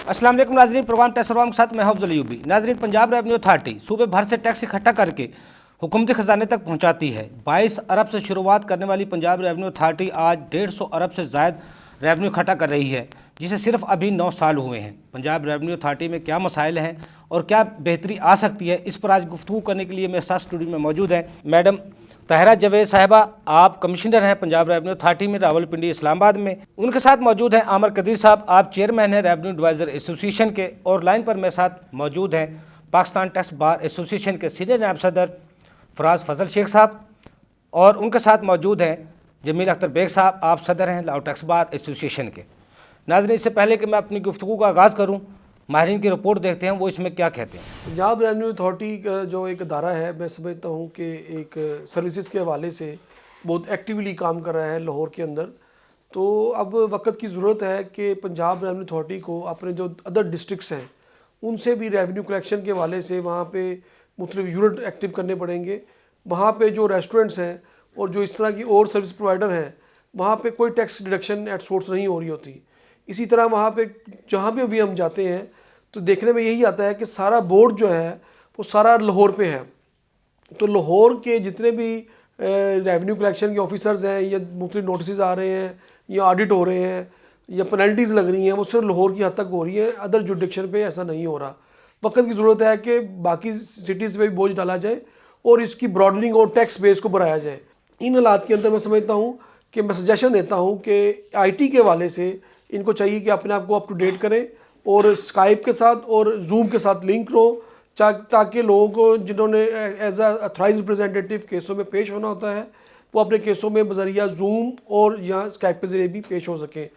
अस्सलाम वालेकुम नाज़रीन, प्रोग्राम टैक्स के साथ मैं हफ्ज़ अयूबी। नाज़रीन, पंजाब रेवेन्यू अथॉरिटी सूबे भर से टैक्स इकट्ठा करके हुकूमती ख़जाने तक पहुंचाती है। 22 अरब से शुरुआत करने वाली पंजाब रेवेन्यू अथॉरिटी आज 150 अरब से ज़ायद रेवेन्यू इकट्ठा कर रही है, जिसे सिर्फ अभी 9 साल हुए हैं। पंजाब रेवेन्यू अथॉरिटी में क्या मसाइल हैं और क्या बेहतरी आ सकती है, इस पर आज गुफ्तगू करने के लिए मेरे साथ स्टूडियो में मौजूद हैं मैडम ताहिरा जवेद साहिबा। आप कमिश्नर हैं पंजाब रेवेन्यू अथॉरिटी में, रावलपिंडी इस्लामाबाद में। उनके साथ मौजूद हैं आमिर कदीर साहब, आप चेयरमैन हैं रेवेन्यू एडवाइज़र एसोसिएशन के। और लाइन पर मेरे साथ मौजूद हैं पाकिस्तान टैक्स बार एसोसिएशन के सीनियर नायब सदर फराज फजल शेख साहब। और उनके साथ मौजूद हैं जमील अख्तर बेग साहब, आप सदर हैं लाहौर टैक्स बार एसोसिएशन के। नाज़रीन, इससे पहले कि मैं अपनी गुफ्तगू का आगाज़ करूँ, माहिरीन की रिपोर्ट देखते हैं वो इसमें क्या कहते हैं। पंजाब रेवेन्यू अथॉरिटी का जो एक अदारा है, मैं समझता हूँ कि एक सर्विसेज के हवाले से बहुत एक्टिवली काम कर रहा है लाहौर के अंदर। तो अब वक्त की ज़रूरत है कि पंजाब रेवेन्यू अथॉरिटी को अपने जो अदर डिस्ट्रिक्ट्स हैं उनसे भी रेवेन्यू कलेक्शन के हवाले से वहाँ पे मुख्तलिफ यूनिट एक्टिव करने पड़ेंगे। वहाँ पे जो रेस्टोरेंट्स हैं और जो इस तरह की और सर्विस प्रोवाइडर हैं, वहाँ पे कोई टैक्स डिडक्शन एट सोर्स नहीं हो रही होती। इसी तरह वहाँ पे जहाँ भी अभी हम जाते हैं तो देखने में यही आता है कि सारा बोर्ड जो है वो सारा लाहौर पे है। तो लाहौर के जितने भी रेवेन्यू कलेक्शन के ऑफिसर्स हैं या मुख्तलिफ नोटिस आ रहे हैं या ऑडिट हो रहे हैं या पेनल्टीज़ लग रही हैं, वो सिर्फ लाहौर की हद तक हो रही है, अदर जुडिक्शन पे ऐसा नहीं हो रहा। वक्त की ज़रूरत है कि बाकी सिटीज़ पे भी बोझ डाला जाए और इसकी ब्रॉडनिंग और टैक्स बेस को बढ़ाया जाए। इन हालात के अंदर मैं समझता हूँ कि मैं सजेशन देता हूँ कि IT के हवाले से इनको चाहिए कि अपने आप को अप टू डेट करें और स्काइप के साथ और जूम के साथ लिंक हो, ताकि लोगों को जिन्होंने एज अथराइज रिप्रेजेंटेटिव केसों में पेश होना होता है वो अपने केसों में बजरिया जूम और या स्काइप के ज़रिए भी पेश हो सकें।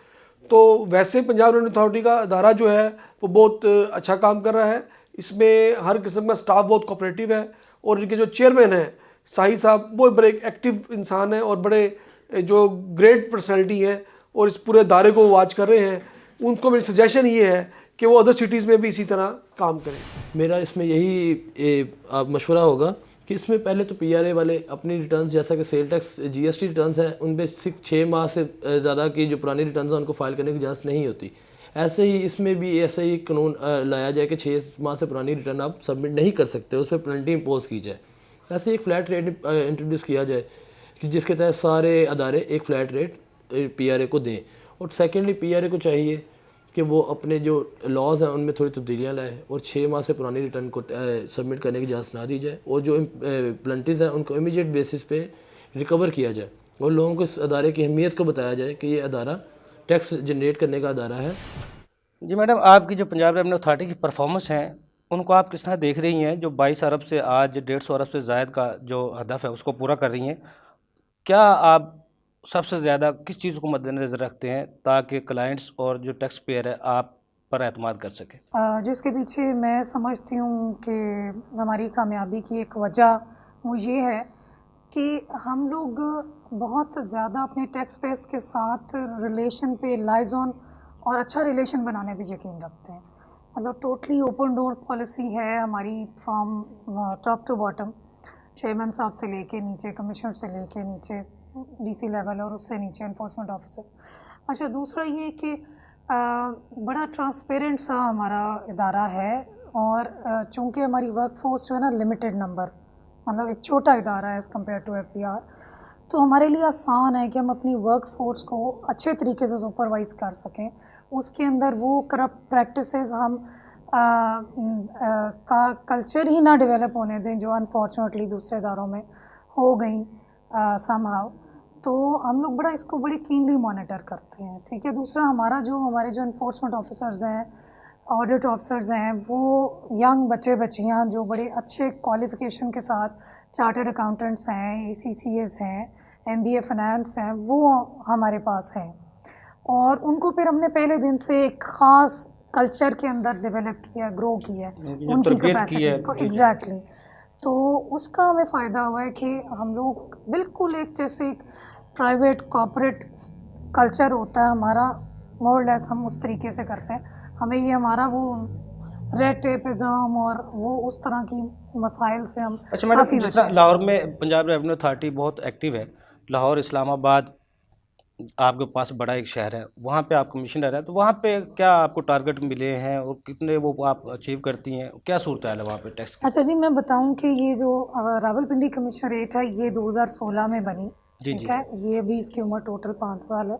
तो वैसे पंजाब रेवेन्यू अथॉरिटी का अदारा जो है वो बहुत अच्छा काम कर रहा है। इसमें हर किस्म का स्टाफ बहुत कोऑपरेटिव है और इनके जो चेयरमैन हैं साही साहब, वो बड़े एक्टिव इंसान हैं और बड़े जो ग्रेट पर्सनैलिटी हैं और इस पूरे अदारे को वॉच कर रहे हैं। उनको मेरी सजेशन ये है कि वो अदर सिटीज़ में भी इसी तरह काम करें। मेरा इसमें यही मशवरा होगा कि इसमें पहले तो PRA वाले अपनी रिटर्न्स, जैसा कि सेल टैक्स GST रिटर्न्स हैं, उनमें 6 माह से ज़्यादा की जो पुरानी रिटर्न्स हैं उनको फाइल करने की इजाज़त नहीं होती। ऐसे ही इसमें भी ऐसा ही कानून लाया जाए कि 6 माह से पुरानी रिटर्न आप सबमिट नहीं कर सकते, उस पर पेनल्टी इम्पोज की जाए। ऐसे एक फ़्लैट रेट इंट्रोड्यूस किया जाए कि जिसके तहत सारे अदारे एक फ़्लैट रेट PRA को दें। और सेकेंडली PRA को चाहिए कि वो अपने जो लॉज हैं उनमें थोड़ी तब्दीलियाँ लाए और 6 माह से पुरानी रिटर्न को सबमिट करने की इजाज़त ना दी जाए और जो प्लंटीज हैं उनको इमीडिएट बेसिस पे रिकवर किया जाए और लोगों को इस अदारे की अहमियत को बताया जाए कि ये अदारा टैक्स जनरेट करने का अदारा है। जी मैडम, आपकी जो पंजाब रेवेन्यू अथॉरिटी की परफॉर्मेंस है उनको आप किस तरह देख रही हैं, जो 22 अरब से आज 150 अरब से ज़ायद का जो हदफ है उसको पूरा कर रही हैं? क्या आप सबसे ज़्यादा किस चीज़ को मद्देनज़र रखते हैं ताकि क्लाइंट्स और जो टैक्स पेयर है आप पर एतमाद कर सकें? जिसके पीछे मैं समझती हूँ कि हमारी कामयाबी की एक वजह वो ये है कि हम लोग बहुत ज़्यादा अपने टैक्स पेयर्स के साथ रिलेशन पे लाइजॉन और अच्छा रिलेशन बनाने पे यकीन रखते हैं। मतलब टोटली ओपन डोर पॉलिसी है हमारी, from top to bottom, chairman साहब से लेके नीचे, कमिश्नर से लेके नीचे DC लेवल और उससे नीचे एनफोर्समेंट ऑफिसर। अच्छा, दूसरा ये कि बड़ा ट्रांसपेरेंट सा हमारा इदारा है और चूँकि हमारी वर्क फोर्स जो है ना लिमिटेड नंबर, मतलब एक छोटा इदारा है एज़ कम्पेयर टू FPR, तो हमारे लिए आसान है कि हम अपनी वर्क फोर्स को अच्छे तरीके से सुपरवाइज़ कर सकें। उसके अंदर वो करप्ट प्रैक्टिसेस हम का कल्चर ही ना डेवलप होने दें जो अनफॉर्चुनेटली दूसरे इदारों में हो गई समहाउ। तो हम लोग बड़ा इसको बड़ी कीनली मॉनिटर करते हैं। ठीक है। दूसरा, हमारे जो इन्फोर्समेंट ऑफिसर्स हैं, ऑडिट ऑफिसर्स हैं, वो यंग बच्चे बच्चियाँ जो बड़े अच्छे क्वालिफ़िकेशन के साथ चार्टर्ड अकाउंटेंट्स हैं, ACCAs हैं, MBA फाइनेंस हैं, वो हमारे पास हैं और उनको फिर हमने पहले दिन से एक ख़ास कल्चर के अंदर डेवलप किया, ग्रो किया उनकी कैपेसिटीज़ को। एग्जैक्टली। तो उसका हमें फ़ायदा हुआ है कि हम लोग बिल्कुल एक जैसे एक प्राइवेट कॉर्पोरेट कल्चर होता है हमारा, मोर लेस हम उस तरीके से करते हैं। हमें ये हमारा वो रेड टेपिज़म और वो उस तरह की मसाइल से हम अच्छा मैडम, जिस तरह लाहौर में पंजाब रेवेन्यू अथॉरिटी बहुत एक्टिव है, लाहौर, इस्लामाबाद, आपके पास बड़ा एक शहर है, वहाँ पे आप कमिश्नर है, तो वहाँ पे क्या आपको टारगेट मिले हैं और कितने वो आप अचीव करती हैं, क्या सूरत हाल है वहाँ पे टैक्स की? अच्छा जी, मैं बताऊं कि ये जो रावलपिंडी कमिश्नरेट है ये 2016 में बनी। जी, ठीक जी। है, ये भी इसकी उम्र टोटल 5 साल है।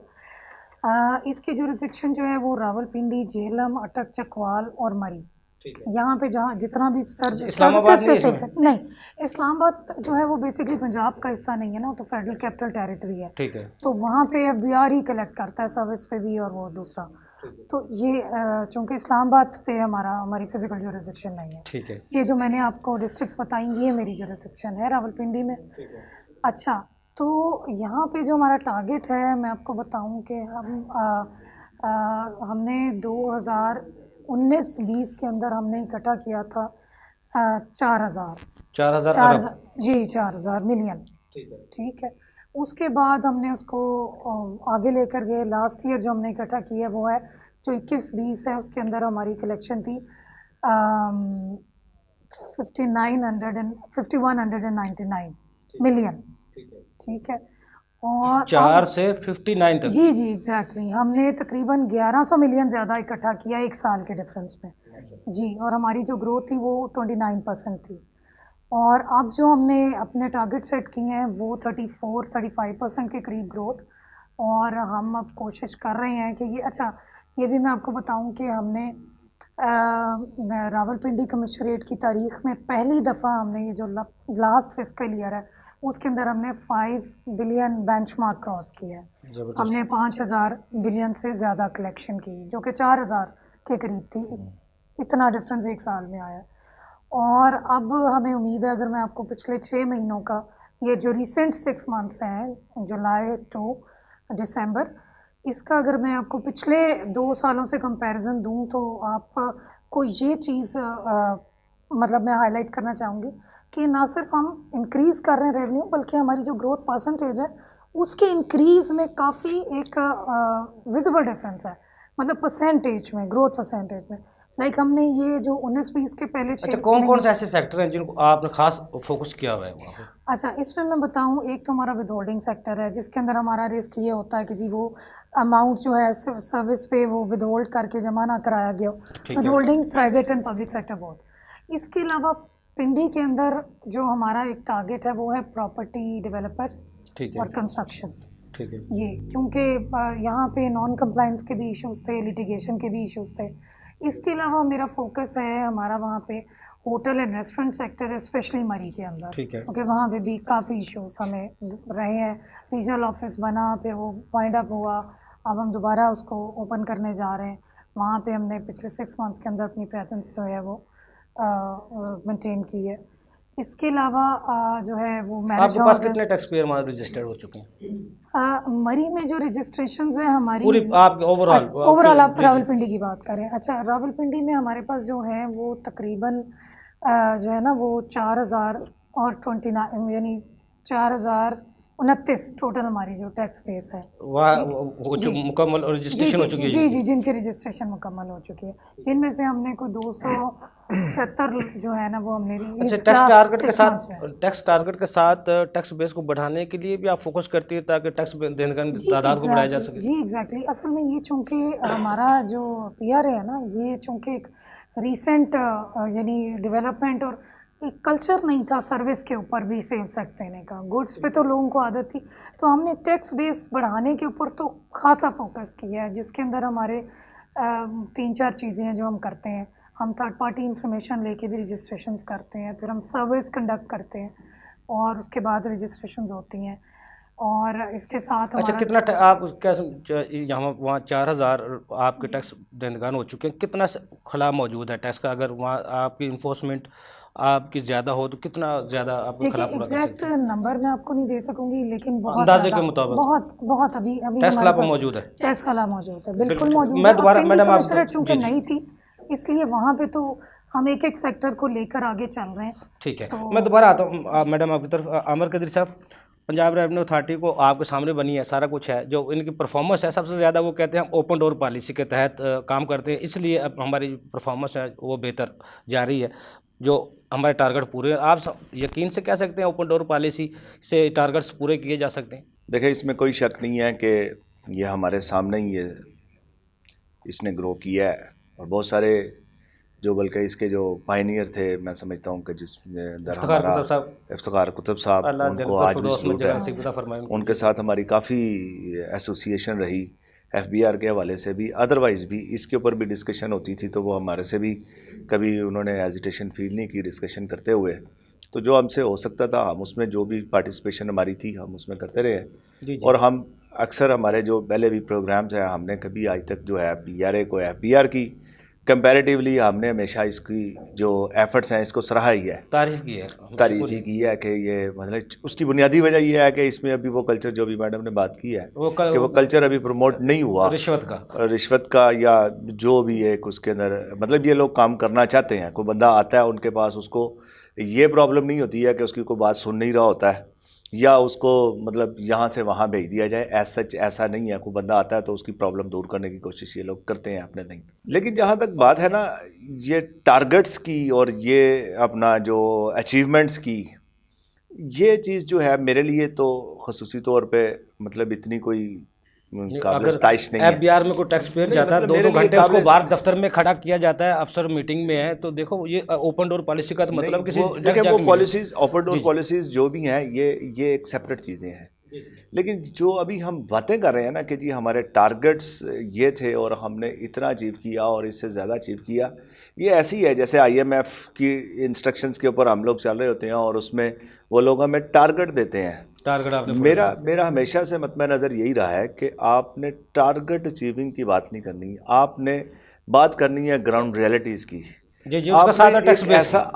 इसकी जुरिस्डिक्शन जो है वो रावलपिंडी, झेलम, अटक, चकवाल और मरी, ठीक है। यहाँ पे जहाँ जितना भी इस्लामाबाद नहीं है इसमें? नहीं, इस्लामाबाद जो है वो बेसिकली पंजाब का हिस्सा नहीं है ना, तो फेडरल कैपिटल टेरिटरी है। ठीक है। तो वहाँ पे एफबीआर ही कलेक्ट करता है सर्विस पे भी और वो दूसरा। तो ये चूँकि इस्लामाबाद पे हमारी फिजिकल जुरिस्डिक्शन नहीं है। ठीक है। ये जो मैंने आपको डिस्ट्रिक्ट्स बताई ये मेरी जुरिस्डिक्शन है रावलपिंडी में। अच्छा, तो यहाँ पे जो हमारा टारगेट है मैं आपको बताऊँ कि हमने 2019-20 के अंदर हमने इकट्ठा किया था 4,000 4,000 4,000 अरब। जी 4,000 मिलियन। ठीक है। ठीक है, उसके बाद हमने उसको आगे लेकर गए। लास्ट ईयर जो हमने इकट्ठा किया वो है जो 21-20 है, उसके अंदर हमारी कलेक्शन थी 5199 मिलियन। ठीक है, और 4 से 59 तक। जी जी एग्जैक्टली हमने तकरीबन 1100 मिलियन ज़्यादा इकट्ठा किया एक साल के डिफरेंस में जी, और हमारी जो ग्रोथ थी वो 29% थी। और अब जो हमने अपने टारगेट सेट किए हैं वो 34-35% के करीब ग्रोथ, और हम अब कोशिश कर रहे हैं कि ये अच्छा ये भी मैं आपको बताऊं कि हमने रावलपिंडी कमिश्नरेट की तारीख में पहली दफ़ा हमने ये जो लास्ट फिस्कल ईयर है उसके अंदर हमने 5 बिलियन बेंचमार्क क्रॉस किया है। हमने 5,000 बिलियन से ज़्यादा कलेक्शन की जो कि 4,000 के करीब थी। इतना डिफरेंस एक साल में आया। और अब हमें उम्मीद है, अगर मैं आपको पिछले 6 महीनों का ये जो रिसेंट 6 मंथ्स हैं जुलाई टू दिसंबर, इसका अगर मैं आपको पिछले 2 सालों से कंपैरिजन दूं तो आपको ये चीज़ मतलब मैं हाईलाइट करना चाहूँगी कि ना सिर्फ हम इंक्रीज़ कर रहे हैं रेवेन्यू, बल्कि हमारी जो ग्रोथ परसेंटेज है उसके इंक्रीज़ में काफ़ी एक विजिबल डिफरेंस है, मतलब परसेंटेज में, ग्रोथ परसेंटेज में। लाइक हमने ये जो 19-20 के पहले अच्छा, कौन कौन से ऐसे सेक्टर हैं जिनको आपने खास फोकस किया हुआ है वहाँ पे? अच्छा, इसमें मैं बताऊं, एक तो हमारा विद होल्डिंग सेक्टर है जिसके अंदर हमारा रिस्क ये होता है कि जी वो अमाउंट जो है सर्विस पे वो विद होल्ड करके जमा ना कराया गया हो। With holding private and public sector both. इसके अलावा पिंडी के अंदर जो हमारा एक टारगेट है वो है प्रॉपर्टी डेवलपर्स और कंस्ट्रक्शन। ठीक है। ये क्योंकि यहाँ पे नॉन कंप्लाइंस के भी इश्यूज़ थे, लिटिगेशन के भी इश्यूज़ थे। इसके अलावा मेरा फोकस है हमारा वहाँ पे होटल एंड रेस्टोरेंट सेक्टर है, स्पेशली मरी के अंदर। ठीक है। क्योंकि वहाँ पे भी काफ़ी इश्यूज हमें रहे हैं। रीजनल ऑफिस बना, फिर वो वाइंड अप हुआ, अब हम दोबारा उसको ओपन करने जा रहे हैं। वहाँ पे हमने पिछले 6 मंथ्स के अंदर अपनी प्रेजेंस जो है वो मेंटेन की है। इसके अलावा जो है वो आपके पास कितने टैक्स पेयर वहाँ रजिस्टर्ड हो चुके हैं? मरी में जो रजिस्ट्रेशंस हैं हमारी पूरी आप ओवरऑल आप रावलपिंडी की बात करें। अच्छा, रावलपिंडी में हमारे पास जो है वो तकरीबन जो है ना वो 4,000 और 29 यानी 4,029 टोटल हमारी जो टैक्स बेस है मुकम्मल रजिस्ट्रेशन हो चुकी है। जी, जिनकी रजिस्ट्रेशन मुकम्मल हो चुकी है, जिनमें से हमने कोई 276 जो है ना वो हमने अच्छा, टैक्स टारगेट के साथ टैक्स बेस को बढ़ाने के लिए भी आप फोकस करती है ताकि टैक्स देनदार की तादाद को बढ़ाया जा सके? जी एग्जैक्टली। असल में ये चूँकि हमारा जो पीआरए है ना, ये चूँकि एक रीसेंट यानी डेवलपमेंट और एक कल्चर नहीं था सर्विस के ऊपर भी सेल्स टैक्स देने का। गुड्स पे तो लोगों को आदत थी, तो हमने टैक्स बेस बढ़ाने के ऊपर तो खासा फोकस किया है, जिसके अंदर हमारे 3-4 चीज़ें हैं जो हम करते हैं। हम थर्ड पार्टी इंफॉर्मेशन लेके भी रजिस्ट्रेशंस करते हैं, फिर हम सर्विस कंडक्ट करते हैं और उसके बाद रजिस्ट्रेशंस होती हैं। और इसके साथ अच्छा, कितना आप क्या यहाँ वहाँ 4,000 आपके टैक्स देनदार हो चुके हैं, कितना खला मौजूद है टैक्स का? अगर वहाँ आपकी इन्फोर्समेंट आपकी ज़्यादा हो तो कितना ज़्यादा आपको खला पूरा कर सकते हैं? एग्जैक्ट नंबर मैं आपको नहीं दे सकूंगी, लेकिन बहुत अंदाजे के मुताबिक बहुत अभी टैक्स खला मौजूद है। टैक्स खला मौजूद है, बिल्कुल मौजूद है। मैं दोबारा मैडम आप चूँकि नहीं थी इसलिए वहाँ पे तो हम एक सेक्टर को लेकर आगे चल रहे हैं। ठीक है, मैं दोबारा आता हूँ मैडम आपकी तरफ। आमिर कदीर साहब, पंजाब रेवेन्यू अथॉरिटी को आपके सामने बनी है, सारा कुछ है, जो इनकी परफॉर्मेंस है सबसे ज़्यादा वो कहते हैं हम ओपन डोर पॉलिसी के तहत काम करते हैं, इसलिए अब हमारी परफॉर्मेंस है वो बेहतर जा रही है, जो हमारे टारगेट पूरे हैं। आप यकीन से कह सकते हैं ओपन डोर पॉलिसी से टारगेट्स पूरे किए जा सकते हैं? देखिए, इसमें कोई शक नहीं है कि ये हमारे सामने ही ये इसने ग्रो किया है, और बहुत सारे जो बल्कि इसके जो पायनियर थे, मैं समझता हूँ कि जिसमें इफ्तिखार कुतुब साहब, उनको आज भी सलूट है। उनके साथ हमारी काफ़ी एसोसिएशन रही FBR के हवाले से भी, अदरवाइज़ भी इसके ऊपर भी डिस्कशन होती थी, तो वो हमारे से भी कभी उन्होंने एजिटेशन फील नहीं की डिस्कशन करते हुए। तो जो हमसे हो सकता था हम उसमें, जो भी पार्टिसिपेशन हमारी थी हम उसमें करते रहे। और हम अक्सर हमारे जो पहले भी प्रोग्राम्स हैं, हमने कभी आज तक जो है PRA को FBR की कंपैरेटिवली हमने हमेशा इसकी जो एफर्ट्स हैं इसको सराहा ही है, तारीफ़ की है कि ये मतलब उसकी बुनियादी वजह ये है कि इसमें अभी वो कल्चर जो भी मैडम ने बात की है कि वो कल्चर अभी प्रमोट नहीं हुआ, रिश्वत का या जो भी है उसके अंदर। मतलब ये लोग काम करना चाहते हैं, कोई बंदा आता है उनके पास, उसको ये प्रॉब्लम नहीं होती है कि उसकी कोई बात सुन नहीं रहा होता है या उसको मतलब यहाँ से वहाँ भेज दिया जाए, सच ऐसा नहीं है। कोई बंदा आता है तो उसकी प्रॉब्लम दूर करने की कोशिश ये लोग करते हैं अपने नहीं। लेकिन जहाँ तक बात है ना ये टारगेट्स की और ये अपना जो अचीवमेंट्स की, ये चीज़ जो है मेरे लिए तो ख़ुसूसी तौर पे मतलब इतनी कोई काबिल सताइश नहीं है। FBR में कोई टैक्स पेयर जाता है 2-2 घंटे उसको बाहर दफ्तर में खड़ा किया जाता है, अफसर मीटिंग में है, तो देखो ये ओपन डोर पॉलिसी का तो मतलब किसी देखिए वो पॉलिसीज, ओपन डोर पॉलिसीज जो भी हैं ये एक सेपरेट चीज़ें हैं। लेकिन जो अभी हम बातें कर रहे हैं ना कि जी हमारे टारगेट्स ये थे और हमने इतना अचीव किया और इससे ज़्यादा अचीव किया, ये ऐसी है जैसे IMF की इंस्ट्रक्शंस के ऊपर हम लोग चल रहे होते हैं और उसमें वो लोग हमें टारगेट देते हैं। मेरा हमेशा से मतम नज़र यही रहा है कि आपने टारगेट अचीविंग की बात नहीं करनी, आपने बात करनी है ग्राउंड रियलिटीज़ की।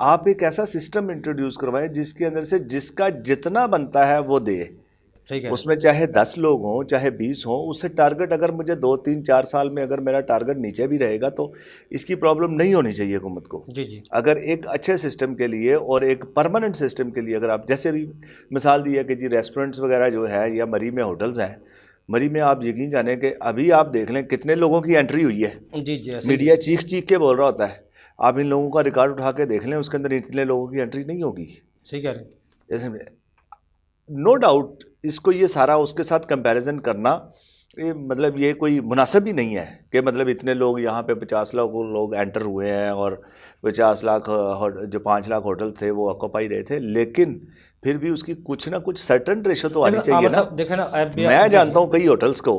आप एक ऐसा सिस्टम इंट्रोड्यूस करवाएं जिसके अंदर से जिसका जितना बनता है वो दे, उसमें चाहे 10 लोग हों चाहे 20 हों, उससे टारगेट अगर मुझे 2, 3, 4 साल में अगर मेरा टारगेट नीचे भी रहेगा तो इसकी प्रॉब्लम नहीं होनी चाहिए हुकूमत को। अगर एक अच्छे सिस्टम के लिए और एक परमानेंट सिस्टम के लिए, अगर आप जैसे भी मिसाल दी है कि जी रेस्टोरेंट्स वगैरह जो है या मरी में होटल्स हैं, मरी में आप यकीन जाने कि अभी आप देख लें कितने लोगों की एंट्री हुई है। मीडिया चीख के बोल रहा होता है, आप इन लोगों का रिकॉर्ड उठा के देख लें, उसके अंदर इतने लोगों की एंट्री नहीं होगी। सही कह रहे हैं। जैसे नो डाउट इसको ये सारा उसके साथ कंपैरिजन करना ये मतलब ये कोई मुनासिब ही नहीं है कि मतलब इतने लोग यहाँ पे 50 लाख लोग एंटर हुए हैं और 50 लाख जो 5 लाख होटल थे वो ऑक्यूपाई रहे थे, लेकिन फिर भी उसकी कुछ ना कुछ सर्टन रेशो तो आनी चाहिए ना। देखे ना, मैं जानता हूँ कई होटल्स को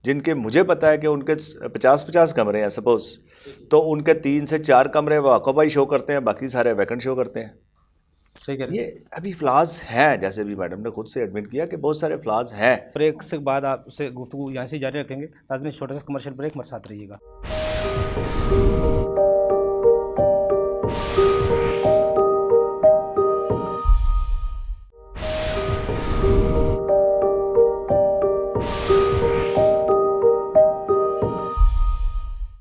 जिनके मुझे पता है कि उनके 50-50 कमरे हैं सपोज, तो उनके 3 से 4 कमरे वो ऑक्यूपाई शो करते हैं, बाकी सारे वैकेंट शो करते हैं। सही कह रहे हैं। ये अभी फ्लाज हैं, जैसे भी मैडम ने खुद से एडमिट किया कि बहुत सारे फ्लाज हैं। ब्रेक से बाद आपसे गुफ्तगू यहाँ से जारी रखेंगे। नाज़रीन छोटा सा कमर्शियल ब्रेक, मेरे साथ रहिएगा।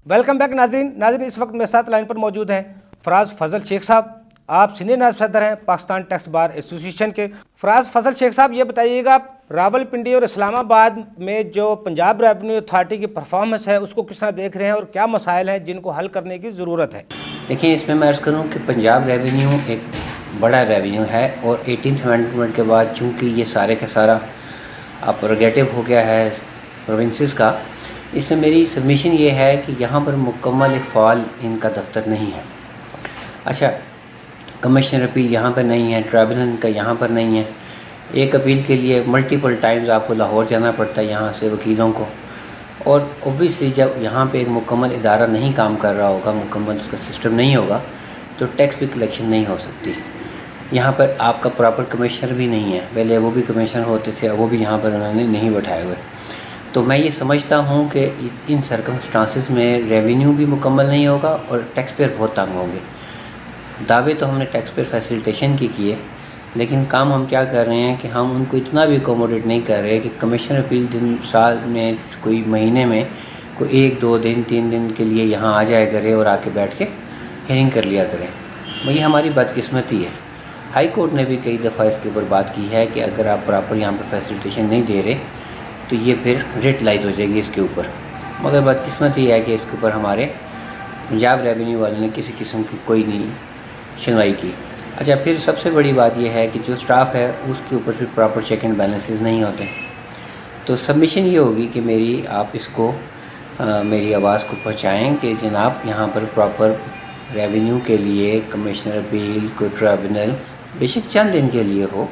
वेलकम बैक नाज़रीन इस वक्त मेरे साथ लाइन पर मौजूद हैं फराज फजल शेख साहब। आप सीनियर नायब सदर हैं पाकिस्तान टैक्स बार एसोसिएशन के। फराज फजल शेख साहब, ये बताइएगा रावलपिंडी और इस्लामाबाद में जो पंजाब रेवेन्यू अथॉरिटी की परफॉर्मेंस है उसको किस तरह देख रहे हैं और क्या मसाइल हैं जिनको हल करने की ज़रूरत है? देखिए, इसमें मैं अर्ज़ करूँ कि पंजाब रेवेन्यू एक बड़ा रेवेन्यू है और 18th अमेंडमेंट के बाद चूँकि ये सारे का सारा प्रोगेटिव हो गया है प्रोविंसेस का, इसमें मेरी सबमिशन ये है कि यहाँ पर मुकम्मल एक फ़ाल इनका दफ्तर नहीं है। अच्छा, कमिश्नर अपील यहाँ पर नहीं है, ट्राइब्यूनल का यहाँ पर नहीं है। एक अपील के लिए मल्टीपल टाइम्स आपको लाहौर जाना पड़ता है यहाँ से वकीलों को, और ओबियसली जब यहाँ पे एक मुकम्मल इदारा नहीं काम कर रहा होगा, मुकम्मल उसका सिस्टम नहीं होगा, तो टैक्स भी कलेक्शन नहीं हो सकती। यहाँ पर आपका प्रॉपर कमिश्नर भी नहीं है, पहले वो भी कमिश्नर होते थे, वो भी यहाँ पर उन्होंने नहीं बैठाए हुए। तो मैं ये समझता हूँ कि इन सर्कमस्टांसिस में रेवेन्यू भी मुकम्मल नहीं होगा और टैक्स पेयर बहुत तंग होंगे। दावे तो हमने टैक्स पेयर फैसिलिटेशन की किए, लेकिन काम हम क्या कर रहे हैं कि हम उनको इतना भी अकोमोडेट नहीं कर रहे कि कमिश्नर अपील दिन साल में कोई महीने में कोई 1, 2 दिन 3 दिन के लिए यहाँ आ जाया करे और आके बैठ के हियरिंग कर लिया करें। ये हमारी बदकिस्मती है। हाई कोर्ट ने भी कई दफ़ा इसके ऊपर बात की है कि अगर आप प्रॉपर यहाँ पर फैसिलिटेशन नहीं दे रहे तो ये फिर रेट लाइज हो जाएगी इसके ऊपर। मगर बदकिस्मती है कि इसके ऊपर हमारे पंजाब रेवेन्यू वाले ने किसी किस्म की कोई नहीं सुनवाई की। अच्छा, फिर सबसे बड़ी बात यह है कि जो स्टाफ है उसके ऊपर फिर प्रॉपर चेक एंड बैलेंसेस नहीं होते। तो सबमिशन ये होगी कि मेरी आप इसको मेरी आवाज़ को पहुंचाएं कि जनाब यहाँ पर प्रॉपर रेवेन्यू के लिए कमिश्नर अपील कोई ट्रिब्यूनल बेशक चंद दिन के लिए हो,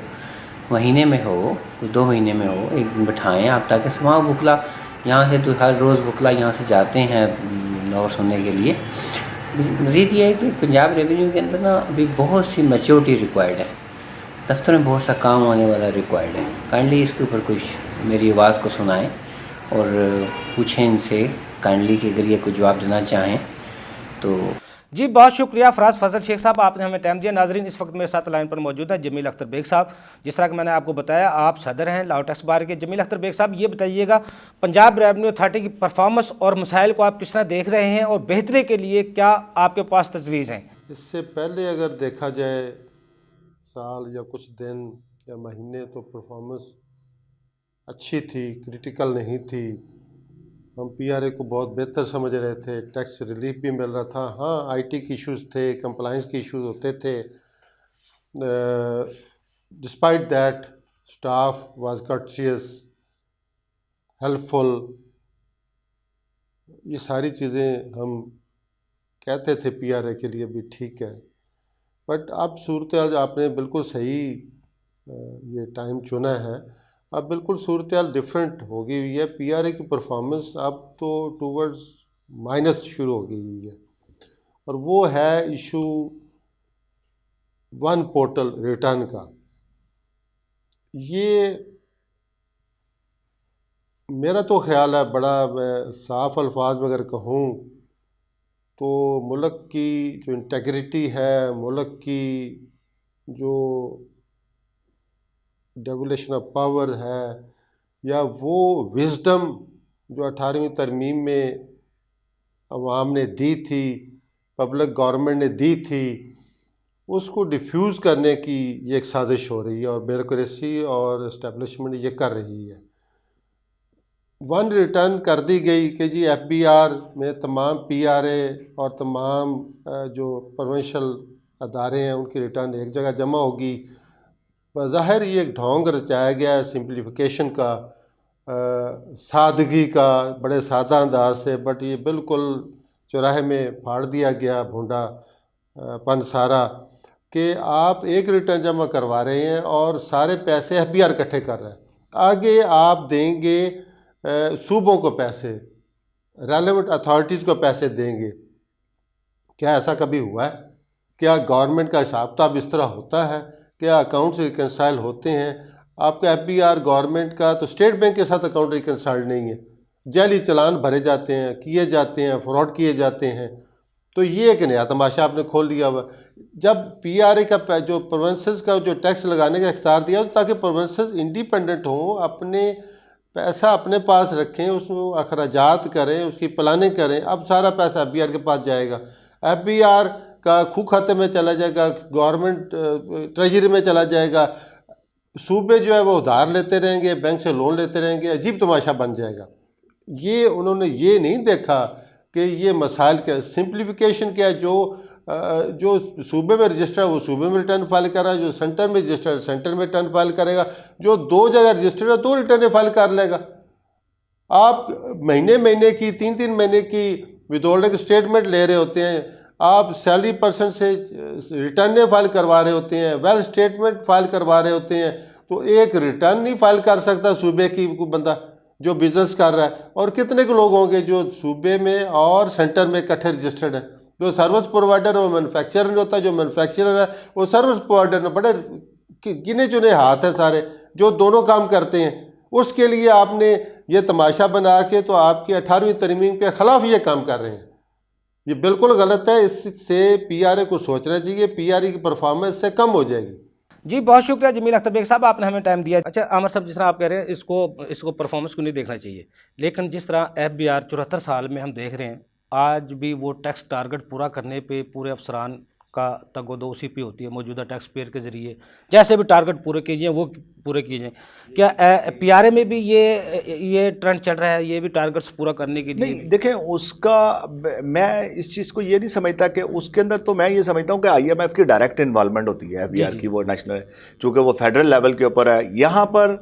महीने में हो, 2 महीने में हो, एक दिन बिठाएँ आप, ताकि समाओ वकला यहाँ से तो हर रोज़ वकला यहाँ से जाते हैं और सुनने के लिए। मज़ीद ये है कि पंजाब रेवेन्यू के अंदर ना अभी बहुत सी मैच्योरिटी रिक्वायर्ड है, दफ्तर में बहुत सा काम होने वाला रिक्वायर्ड है। काइंडली इसके ऊपर कुछ मेरी आवाज़ को सुनाएं और पूछें इनसे काइंडली कि अगर ये कोई जवाब देना चाहें तो। जी बहुत शुक्रिया फराज फजल शेख साहब, आपने हमें टाइम दिया। नाजरीन इस वक्त मेरे साथ लाइन पर मौजूद है जमील अख्तर बेग साहब। जिस तरह कि मैंने आपको बताया आप सदर हैं लाहौर टैक्स बार के। जमील अख्तर बेग साहब ये बताइएगा पंजाब रेवेन्यू अथॉरिटी की परफॉर्मेंस और मसाइल को आप किस तरह देख रहे हैं और बेहतरी के लिए क्या आपके पास तजवीज़ हैं? इससे पहले अगर देखा जाए साल या कुछ दिन या महीने तो परफॉर्मेंस अच्छी थी, क्रिटिकल नहीं थी। हम पीआरए को बहुत बेहतर समझ रहे थे, टैक्स रिलीफ भी मिल रहा था। हाँ आईटी के इश्यूज़ थे, कंप्लाइंस के इश्यूज़ होते थे। Despite that staff was courteous, helpful, ये सारी चीज़ें हम कहते थे पीआरए के लिए भी ठीक है। बट अब सूरत आपने बिल्कुल सही ये टाइम चुना है। अब बिल्कुल सूरत डिफरेंट हो गई हुई है। पीआरए की परफॉर्मेंस अब तो टूवर्ड्स माइनस शुरू हो गई हुई है और वो है इशू वन पोर्टल रिटर्न का। ये मेरा तो ख्याल है बड़ा, मैं साफ अल्फाज में अगर कहूँ तो मुल्क की जो इंटेग्रिटी है, मुल्क की जो डेवोल्यूशन ऑफ पावर है, या वो विजडम जो 18वीं तरमीम में अवाम ने दी थी, पब्लिक गवर्नमेंट ने दी थी, उसको डिफ्यूज़ करने की ये एक साजिश हो रही है और ब्यूरोक्रेसी और इस्टेब्लिशमेंट ये कर रही है। वन रिटर्न कर दी गई कि जी एफबीआर में तमाम पीआरए और तमाम जो प्रोविंशियल अदारे हैं उनकी रिटर्न एक जगह जमा होगी। बज़ाहिर ये एक ढोंग रचाया गया है सिंप्लीफिकेशन का, सादगी का, बड़े सादा अंदाज से। बट ये बिल्कुल चौराहे में फाड़ दिया गया भूंडा पन सारा कि आप एक रिटर्न जमा करवा रहे हैं और सारे पैसे एफबीआर इकट्ठे कर रहे हैं। आगे आप देंगे सूबों को पैसे, रेलेवेंट अथॉरिटीज़ को पैसे देंगे। क्या ऐसा कभी हुआ है? क्या गवर्नमेंट का हिसाब किताब इस तरह होता है? क्या अकाउंट्स रिकनसाइल होते हैं? आपका एफबीआर गवर्नमेंट का तो स्टेट बैंक के साथ अकाउंट रिकनसाइल नहीं है, जाली चलान भरे जाते हैं, किए जाते हैं, फ्रॉड किए जाते हैं। तो ये एक नया तमाशा आपने खोल दिया हुआ। जब पीआरए का जो प्रोविंसेस का जो टैक्स लगाने का इख्तियार दिया तो ताकि प्रोविंसेस इंडिपेंडेंट हों, अपने पैसा अपने पास रखें, उसको अखराजात करें, उसकी प्लानिंग करें। अब सारा पैसा एफबीआर के पास जाएगा, एफबीआर का खू खाते में चला जाएगा, गवर्नमेंट ट्रेजरी में चला जाएगा, सूबे जो है वो उधार लेते रहेंगे, बैंक से लोन लेते रहेंगे। अजीब तमाशा बन जाएगा। ये उन्होंने ये नहीं देखा कि ये मसाइल क्या, सिंप्लीफिकेशन क्या है। जो सूबे में रजिस्टर है वो सूबे में रिटर्न फाइल कर रहा है, जो सेंटर में रजिस्टर है सेंटर में रिटर्न फाइल करेगा, जो 2 जगह रजिस्टर है 2 रिटर्न फाइल कर लेगा। आप महीने महीने की 3-3 महीने की विदहोल्डिंग स्टेटमेंट ले रहे होते हैं, आप सैलरी पर्सन से रिटर्न फाइल करवा रहे होते हैं, वेल्थ स्टेटमेंट फाइल करवा रहे होते हैं। तो एक रिटर्न नहीं फाइल कर सकता सूबे की कोई बंदा जो बिज़नेस कर रहा है। और कितने के लोग होंगे जो सूबे में और सेंटर में इकट्ठे रजिस्टर्ड है? जो सर्विस प्रोवाइडर है वो मैन्युफैक्चरर नहीं होता, जो मैन्युफैक्चरर है वो सर्विस प्रोवाइडर में। बड़े गिने चुने हाथ हैं सारे जो दोनों काम करते हैं। उसके लिए आपने ये तमाशा बना के तो आपकी 18वीं तरमीम के ख़िलाफ़ ये काम कर रहे हैं। ये बिल्कुल गलत है। इससे पीआरए को सोचना चाहिए, पीआरए की परफॉर्मेंस से कम हो जाएगी। जी बहुत शुक्रिया जमील अख्तर बेग साहब, आपने हमें टाइम दिया। अच्छा आमर साहब, जिस तरह आप कह रहे हैं इसको परफॉर्मेंस को नहीं देखना चाहिए, लेकिन जिस तरह एफबीआर 74 साल में हम देख रहे हैं आज भी वो टैक्स टारगेट पूरा करने पे पूरे अफसरान का तगोदो उसी पे होती है मौजूदा टैक्स पेयर के ज़रिए। जैसे भी टारगेट पूरे कीजिए वो पूरे कीजिए। क्या पीआरए में भी ये ट्रेंड चल रहा है, ये भी टारगेट्स पूरा करने के लिए? नहीं देखें, उसका मैं इस चीज़ को ये नहीं समझता कि उसके अंदर, तो मैं ये समझता हूँ कि आईएमएफ की डायरेक्ट इन्वॉल्वमेंट होती है एफबीआर की, वो नेशनल, चूँकि वो फेडरल लेवल के ऊपर है। यहाँ पर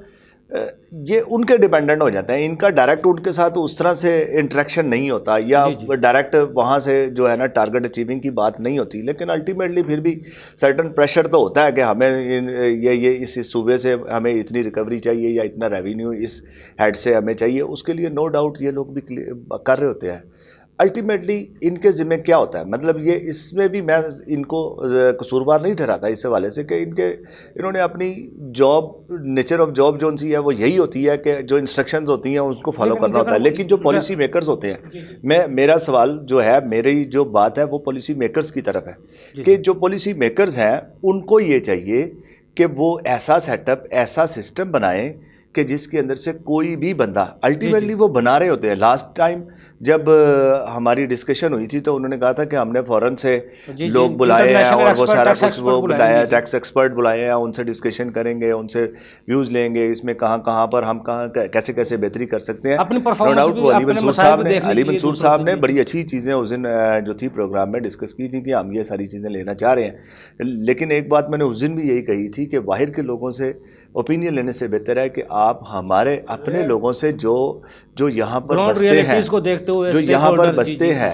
ये उनके डिपेंडेंट हो जाते हैं, इनका डायरेक्ट उनके साथ उस तरह से इंटरेक्शन नहीं होता, या डायरेक्ट वहाँ से जो है ना टारगेट अचीविंग की बात नहीं होती। लेकिन अल्टीमेटली फिर भी सर्टन प्रेशर तो होता है कि हमें ये इस सूबे से हमें इतनी रिकवरी चाहिए या इतना रेवेन्यू इस हेड से हमें चाहिए, उसके लिए नो डाउट ये लोग भी कर रहे होते हैं। अल्टीमेटली इनके ज़िम्मे क्या होता है, मतलब ये इसमें भी मैं इनको कसूरवार नहीं ठहराता इस हवाले से कि इन्होंने अपनी जॉब, नेचर ऑफ जॉब जो सी है वो यही होती है कि जो इंस्ट्रक्शंस होती हैं उसको फॉलो करना होता है। लेकिन जो पॉलिसी मेकर्स होते हैं, मेरा सवाल जो है, मेरी जो बात है वो पॉलिसी मेकर्स की तरफ है कि जो पॉलिसी मेकर्स हैं उनको ये चाहिए कि वो ऐसा सेटअप, ऐसा सिस्टम बनाएं कि जिसके अंदर से कोई भी बंदा, अल्टीमेटली वो बना रहे होते हैं। लास्ट टाइम जब हमारी डिस्कशन हुई थी तो उन्होंने कहा था कि हमने फॉरेन से लोग बुलाए हैं और वो सारा कुछ वो बुलाया, टैक्स एक्सपर्ट बुलाए हैं, उनसे डिस्कशन करेंगे, उनसे व्यूज़ लेंगे, इसमें कहाँ पर हम कैसे कैसे बेहतरी कर सकते हैं। नो डाउट वो अली मंसूर साहब ने बड़ी अच्छी चीज़ें उस दिन जो थी प्रोग्राम में डिस्कस की थी कि हम ये सारी चीज़ें लेना चाह रहे हैं। लेकिन एक बात मैंने उस दिन भी यही कही थी कि बाहर के लोगों से ओपिनियन लेने से बेहतर है कि आप हमारे अपने लोगों से जो यहाँ पर बसते हैं, जो यहाँ पर बसते हैं,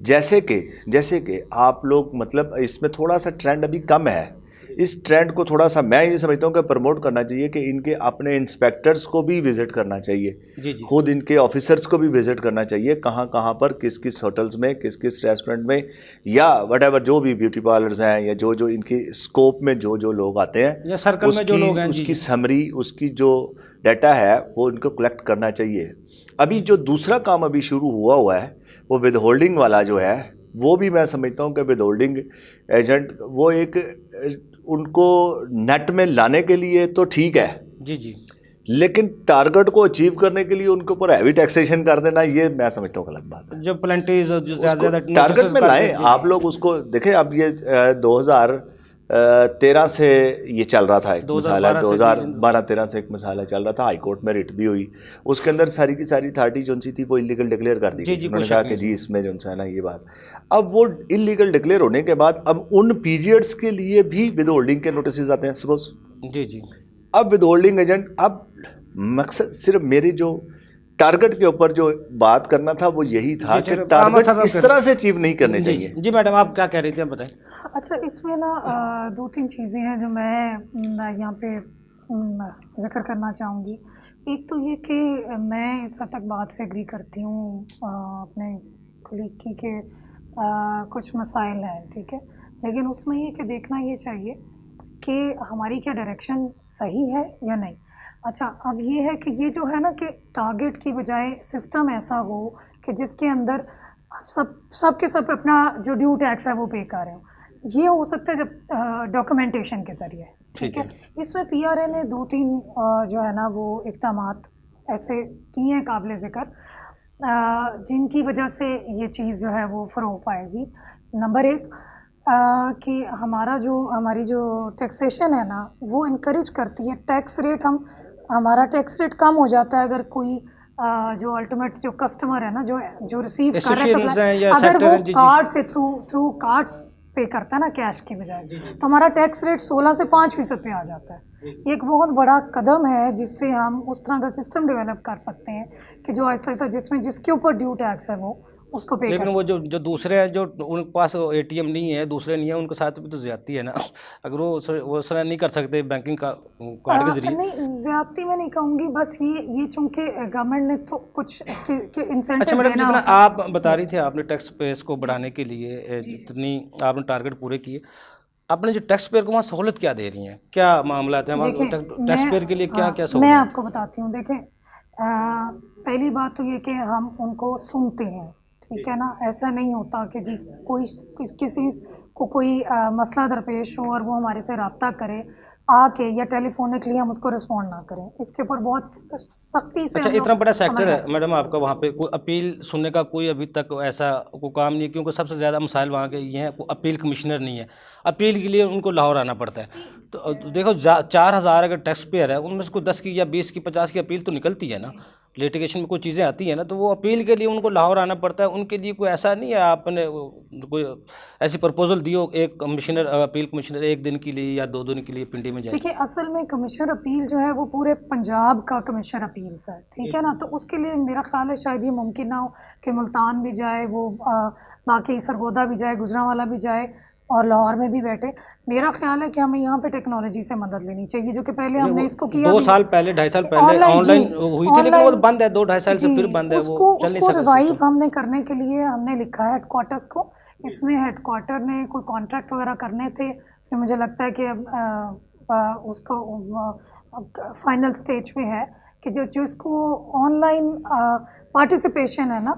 जैसे कि आप लोग, मतलब इसमें थोड़ा सा ट्रेंड अभी कम है, इस ट्रेंड को थोड़ा सा मैं ये समझता हूँ कि प्रमोट करना चाहिए कि इनके अपने इंस्पेक्टर्स को भी विज़िट करना चाहिए, खुद इनके ऑफिसर्स को भी विज़िट करना चाहिए, कहाँ पर किस किस होटल्स में, किस किस रेस्टोरेंट में, या वटेवर जो भी ब्यूटी पार्लर्स हैं या जो इनके स्कोप में जो लोग आते हैं, या सर्कल में जो लोग हैं, उसकी समरी, उसकी जो डाटा है वो इनको कलेक्ट करना चाहिए। अभी जो दूसरा काम अभी शुरू हुआ है वो विद होल्डिंग वाला जो है, वो भी मैं समझता हूँ कि विद होल्डिंग एजेंट वो एक उनको नेट में लाने के लिए तो ठीक है जी, लेकिन टारगेट को अचीव करने के लिए उनके ऊपर हैवी टैक्सेशन कर देना, ये मैं समझता हूँ गलत बात है। जो प्लेंटीज जो ज़्यादा टारगेट में लाएं आप लोग उसको देखें। अब ये 2013 से ये चल रहा था, एक मसाला 2012-13 से एक मसाला चल रहा था, हाई कोर्ट में रिट भी हुई, उसके अंदर सारी की सारी अथॉरिटी जो सी थी वो इलीगल डिक्लेयर कर दी गई। उन्होंने कहा कि जी इसमें जो है ना ये बात, अब वो इलीगल डिक्लेयर होने के बाद अब उन पीरियड्स के लिए भी विद होल्डिंग के नोटिस आते हैं सपोज जी। अब विद होल्डिंग एजेंट, अब मकसद सिर्फ मेरी जो टारगेट के ऊपर जो बात करना था वो यही था कि टारगेट इस तरह से अचीव नहीं करने चाहिए। जी मैडम, आप क्या कह रही थी, आप बताएं। अच्छा, इसमें ना 2-3 चीज़ें हैं जो मैं यहाँ पे जिक्र करना चाहूँगी। एक तो ये कि मैं इस हद तक बात से एग्री करती हूँ अपने कुलीग की कि कुछ मसाइल हैं, ठीक है, लेकिन उसमें ये कि देखना ये चाहिए कि हमारी क्या डायरेक्शन सही है या नहीं। अच्छा, अब ये है कि ये जो है ना कि टारगेट की बजाय सिस्टम ऐसा हो कि जिसके अंदर सब के सब अपना जो ड्यू टैक्स है वो पे कर रहे हो। ये हो सकता है जब डॉक्यूमेंटेशन के ज़रिए, ठीक है। इसमें पीआरए ने 2-3 जो है ना वो इक़दामात ऐसे किए हैं काबिल ज़िक्र, जिनकी वजह से ये चीज़ जो है वो फ़रोग पाएगी। नंबर 1 कि हमारी जो टैक्सेशन है ना वो इनकरेज करती है। हमारा टैक्स रेट कम हो जाता है अगर कोई जो अल्टीमेट जो कस्टमर है ना जो रिसीव कर रहा है, अगर वो कार्ड से थ्रू कार्ड्स पे करता है ना कैश की बजाय, तो हमारा टैक्स रेट 16 से 5% पे आ जाता है। एक बहुत बड़ा कदम है जिससे हम उस तरह का सिस्टम डेवलप कर सकते हैं कि जो ऐसा जिसमें जिसके ऊपर ड्यू टैक्स है वो उसको पे। लेकिन वो जो दूसरे हैं, जो उनके पास एटीएम नहीं है, दूसरे नहीं है, उनके साथ भी तो ज्यादती है ना। अगर वो नहीं कर सकते बैंकिंग का कार्ड के जरिए। नहीं, ज्यादती मैं नहीं कहूँगी, बस ये चूँकि गवर्नमेंट ने तो कुछ इंसेंटिव अच्छा मैडम, जितना आप बता रही थी आपने टैक्स पेयर्स को बढ़ाने के लिए जितनी आपने टारगेट पूरे किए, आपने जो टैक्स पेयर को वहाँ सहूलत क्या दे रही हैं, क्या मामला है वहाँ टैक्स पेयर के लिए, क्या सहूलत? मैं आपको बताती हूँ। देखें, पहली बात तो ये कि हम उनको सुनते हैं, ठीक है ना। ऐसा नहीं होता कि जी किसी को कोई मसला दरपेश हो और वो हमारे से रब्ता करे आके, या टेलीफोनिकली हम उसको रिस्पॉन्ड ना करें। इसके ऊपर बहुत सख्ती से। अच्छा, इतना बड़ा सेक्टर है मैडम आपका, वहाँ पे कोई अपील सुनने का कोई अभी तक ऐसा कोई काम नहीं है? क्योंकि सबसे ज़्यादा मसाइल वहाँ के ये हैं, कोई अपील कमिश्नर नहीं है, अपील के लिए उनको लाहौर आना पड़ता है। तो देखो 4000 अगर टैक्स पेयर है, उनमें से कोई 10 की या 20 की 50 की अपील तो निकलती है ना। लिटिगेशन में कोई चीज़ें आती हैं ना, तो वो अपील के लिए उनको लाहौर आना पड़ता है। उनके लिए कोई ऐसा नहीं है आपने कोई ऐसी प्रपोजल दी हो, एक कमिश्नर अपील कमिश्नर एक दिन के लिए या 2 दिन के लिए पिंडी में जाए? देखिए, असल में कमिश्नर अपील जो है वो पूरे पंजाब का कमिश्नर अपील्स है, ठीक है ना। तो उसके लिए मेरा ख्याल है शायद ये मुमकिन ना हो कि मुल्तान भी जाए, वो बाकी सरगोदा भी जाए, गुजरांवाला भी जाए और लाहौर में भी बैठे। मेरा ख्याल है कि हमें यहाँ पे टेक्नोलॉजी से मदद लेनी चाहिए, जो कि पहले हमने इसको किया 2 भी। साल पहले 2.5 साल पहले ऑनलाइन हुई थी, लेकिन वो तो बंद है 2-2.5 साल से, फिर बंद है, वो चल नहीं उसको सका रिवाइव सिस्टम। हमने करने के लिए हमने लिखा है हेडक्वार्टर्स को। इसमें हेडक्वार्टर ने कोई कॉन्ट्रैक्ट वगैरह करने थे, फिर मुझे लगता है कि उसको फाइनल स्टेज पे है कि जो इसको ऑनलाइन पार्टिसिपेशन है ना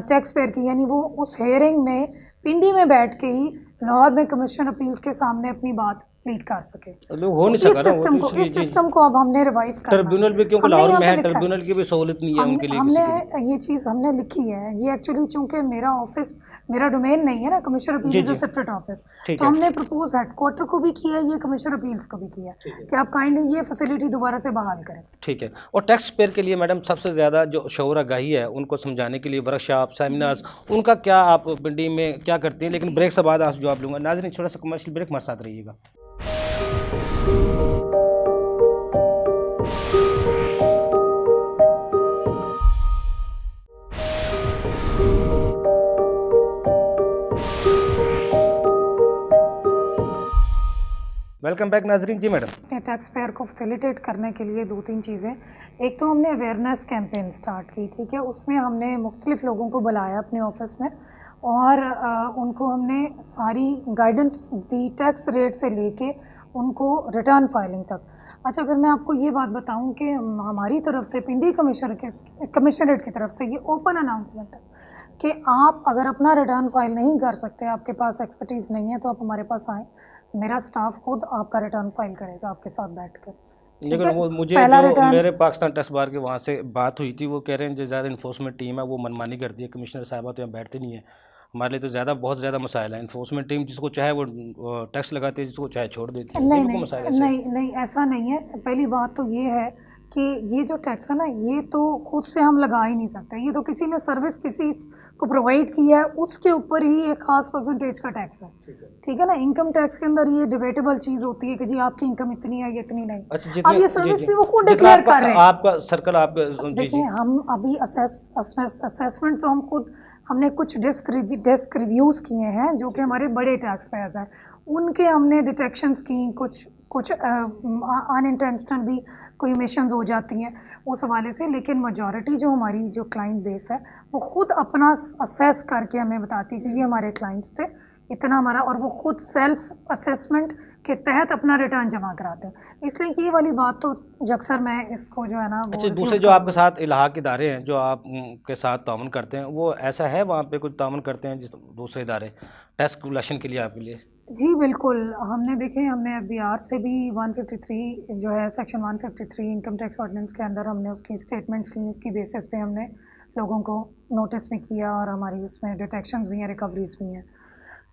टैक्स पेयर की, यानी वो उस हेयरिंग में पिंडी में बैठ के ही लाहौर में कमिश्नर अपील्स के सामने अपनी बात लीड कर सके। मतलब हो नहीं इस सका ना, सिस्टम को इस सिस्टम को अब हमने रिवाइव करना। ट्रिब्यूनल भी क्योंकि हमने लाहौर यहाँ में पे है, लिखा ट्रिब्यूनल की भी सहूलत नहीं है उनके लिए किसी के लिए। हमने ये चीज़ हमने लिखी है। ये एक्चुअली चूंकि मेरा ऑफिस मेरा डोमेन नहीं है ना, commissioner appeal is a separate office, ठीक तो है। हमने प्रपोज हेडक्वार्टर को भी किया है, ये कमिश्नर अपील्स को भी किया है कि आप काइंडली ये फैसिलिटी दोबारा से बहाल करें। ठीक है। और टैक्स पेयर के लिए मैडम सबसे ज़्यादा जो शऊर आगाही है उनको समझाने के लिए वर्कशॉप, सेमिनार्स, उनका क्या आप पिंडी में क्या करती हैं? लेकिन ब्रेक से बाद आपसे जवाब लूँगा। नाज़रीन, छोटा सा कमर्शियल ब्रेक, हमारे साथ रहिएगा। वेलकम बैक नाजरीन। जी मैडम। अपने टैक्स पेयर को फैसिलिटेट करने के लिए 2-3 चीज़ें। एक तो हमने अवेयरनेस कैंपेन स्टार्ट की, ठीक है। उसमें हमने मुख्तलिफ लोगों को बुलाया अपने ऑफिस में और उनको हमने सारी गाइडेंस दी, टैक्स रेट से लेके उनको रिटर्न फाइलिंग तक। अच्छा, फिर मैं आपको ये बात बताऊं कि हमारी तरफ से पिंडी कमिश्नरेट की तरफ से ये ओपन अनाउंसमेंट है कि आप अगर अपना रिटर्न फाइल नहीं कर सकते, आपके पास एक्सपर्टीज़ नहीं है, तो आप हमारे पास आएँ। मेरा स्टाफ खुद आपका रिटर्न फाइल करेगा आपके साथ बैठकर। लेकिन वो मुझे जो मेरे पाकिस्तान टैक्स बार के वहाँ से बात हुई थी, वो कह रहे हैं जो ज़्यादा इन्फोर्समेंट टीम है वो मनमानी करती है, कमिश्नर साहबा तो यहाँ बैठते नहीं है। हमारे लिए तो बहुत ज़्यादा मसाइल है। इन्फोर्समेंट टीम जिसको चाहे वो टैक्स लगाती है, जिसको चाहे छोड़ देती है। नहीं, ऐसा नहीं है। पहली बात तो ये है कि ये जो टैक्स है ना, ये तो खुद से हम लगा ही नहीं सकते। ये तो किसी ने सर्विस किसी को प्रोवाइड किया है, उसके ऊपर ही एक ख़ास परसेंटेज का टैक्स है, ठीक है ना। इनकम टैक्स के अंदर ये डिबेटेबल चीज़ होती है कि जी आपकी इनकम इतनी है, ये इतनी नहीं। अच्छा, अब ये सर्विस भी वो खुद डिक्लेयर कर रहे हैं। आपका सर्कल आप देखिए, हम अभी असेसमेंट तो हम खुद हमने कुछ डेस्क रिव्यूज़ किए हैं जो कि हमारे बड़े टैक्स पेयर्स हैं, उनके हमने डिटेक्शंस की, कुछ अनइंटेंशनल भी कोई ओमिशंस हो जाती हैं उस हवाले से। लेकिन मेजॉरिटी जो हमारी जो क्लाइंट बेस है वो खुद अपना असेस करके हमें बताती है कि ये हमारे क्लाइंट्स थे, इतना हमारा, और वो खुद सेल्फ असेसमेंट के तहत अपना रिटर्न जमा कराते हैं। इसलिए ये वाली बात तो अक्सर मैं इसको जो है ना। अच्छा, दूसरे जो आपके साथ इलाहा इदारे हैं जो आप के साथ ताउन करते हैं, वो ऐसा है वहाँ पे कुछ ताउन करते हैं जिस दूसरे इदारे टैक्स कैलकुलेशन के लिए आपके लिए? जी बिल्कुल। हमने FBR से भी 153 जो है सेक्शन 153 इनकम टैक्स ऑर्डिनेंस के अंदर हमने उसकी स्टेटमेंट्स ली, उसकी बेसिस पे हमने लोगों को नोटिस भी किया और हमारी उसमें डिटेक्शंस भी हैं, रिकवरीज भी हैं।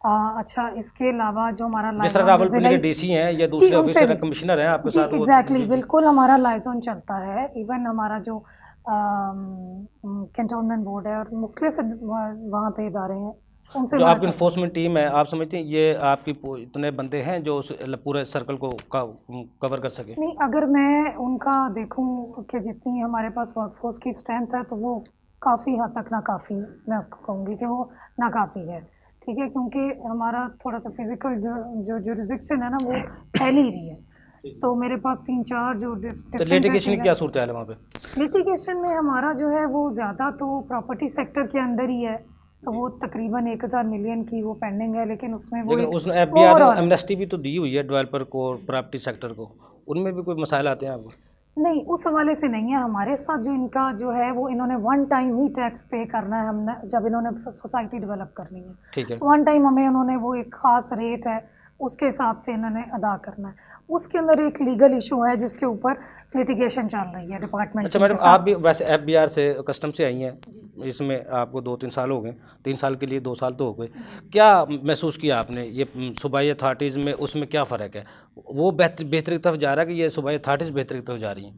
अच्छा, इसके अलावा जो हमारा जिस तरह रावलपिंडी के डीसी हैं या दूसरे ऑफिसर हैं, कमिश्नर हैं आपके साथ, एग्जैक्टली बिल्कुल हमारा लाइजोन चलता है। इवन हमारा जो कैंटोनमेंट बोर्ड है और मुख्तलिफ वहाँ पे इदारे हैं, जो आपकी इन्फोर्समेंट टीम है, आप समझते हैं ये आपकी इतने बंदे हैं जो पूरे सर्कल को कवर कर सके? नहीं, अगर मैं उनका देखूं कि जितनी हमारे पास वर्कफोर्स की स्ट्रेंथ है तो वो काफ़ी हद तक नाकाफ़ी, मैं उसको कहूँगी कि वो नाकाफ़ी है, ठीक है। क्योंकि हमारा थोड़ा सा फिजिकल जो जुरिस्डिक्शन है ना वो फैली हुई है, तो मेरे पास 3-4 जो तो लिटिगेशन की क्या सूरत है वहाँ पे? लिटिगेशन में हमारा जो है वो ज़्यादा तो प्रॉपर्टी सेक्टर के अंदर ही है, तो वो तकरीबन 1000 मिलियन की वो पेंडिंग है। लेकिन उसमें वो उसने FBR ने एमनेस्टी भी तो दी हुई है डेवलपर को और प्रॉपर्टी सेक्टर को, उनमें भी कोई मसाइल आते हैं आपको? नहीं, उस हवाले से नहीं है। हमारे साथ जो इनका जो है वो इन्होंने 1 टाइम ही टैक्स पे करना है, हमने जब इन्होंने सोसाइटी डेवलप करनी है, ठीक है, 1 टाइम हमें उन्होंने वो एक ख़ास रेट है उसके हिसाब से इन्होंने अदा करना है। उसके अंदर एक लीगल इशू है जिसके ऊपर लिटिगेशन चल रही है डिपार्टमेंट। अच्छा मैडम, आप भी वैसे FBR से कस्टम से आई हैं, इसमें आपको 2-3 साल हो गए, 3 साल के लिए 2 साल तो हो गए। क्या महसूस किया आपने ये सूबाई अथॉरिटीज़ में, उसमें क्या फ़र्क है? वो बेहतरी की तरफ जा रहा है कि ये सूबाई अथॉरिटीज़ बेहतरी की तरफ जा रही हैं?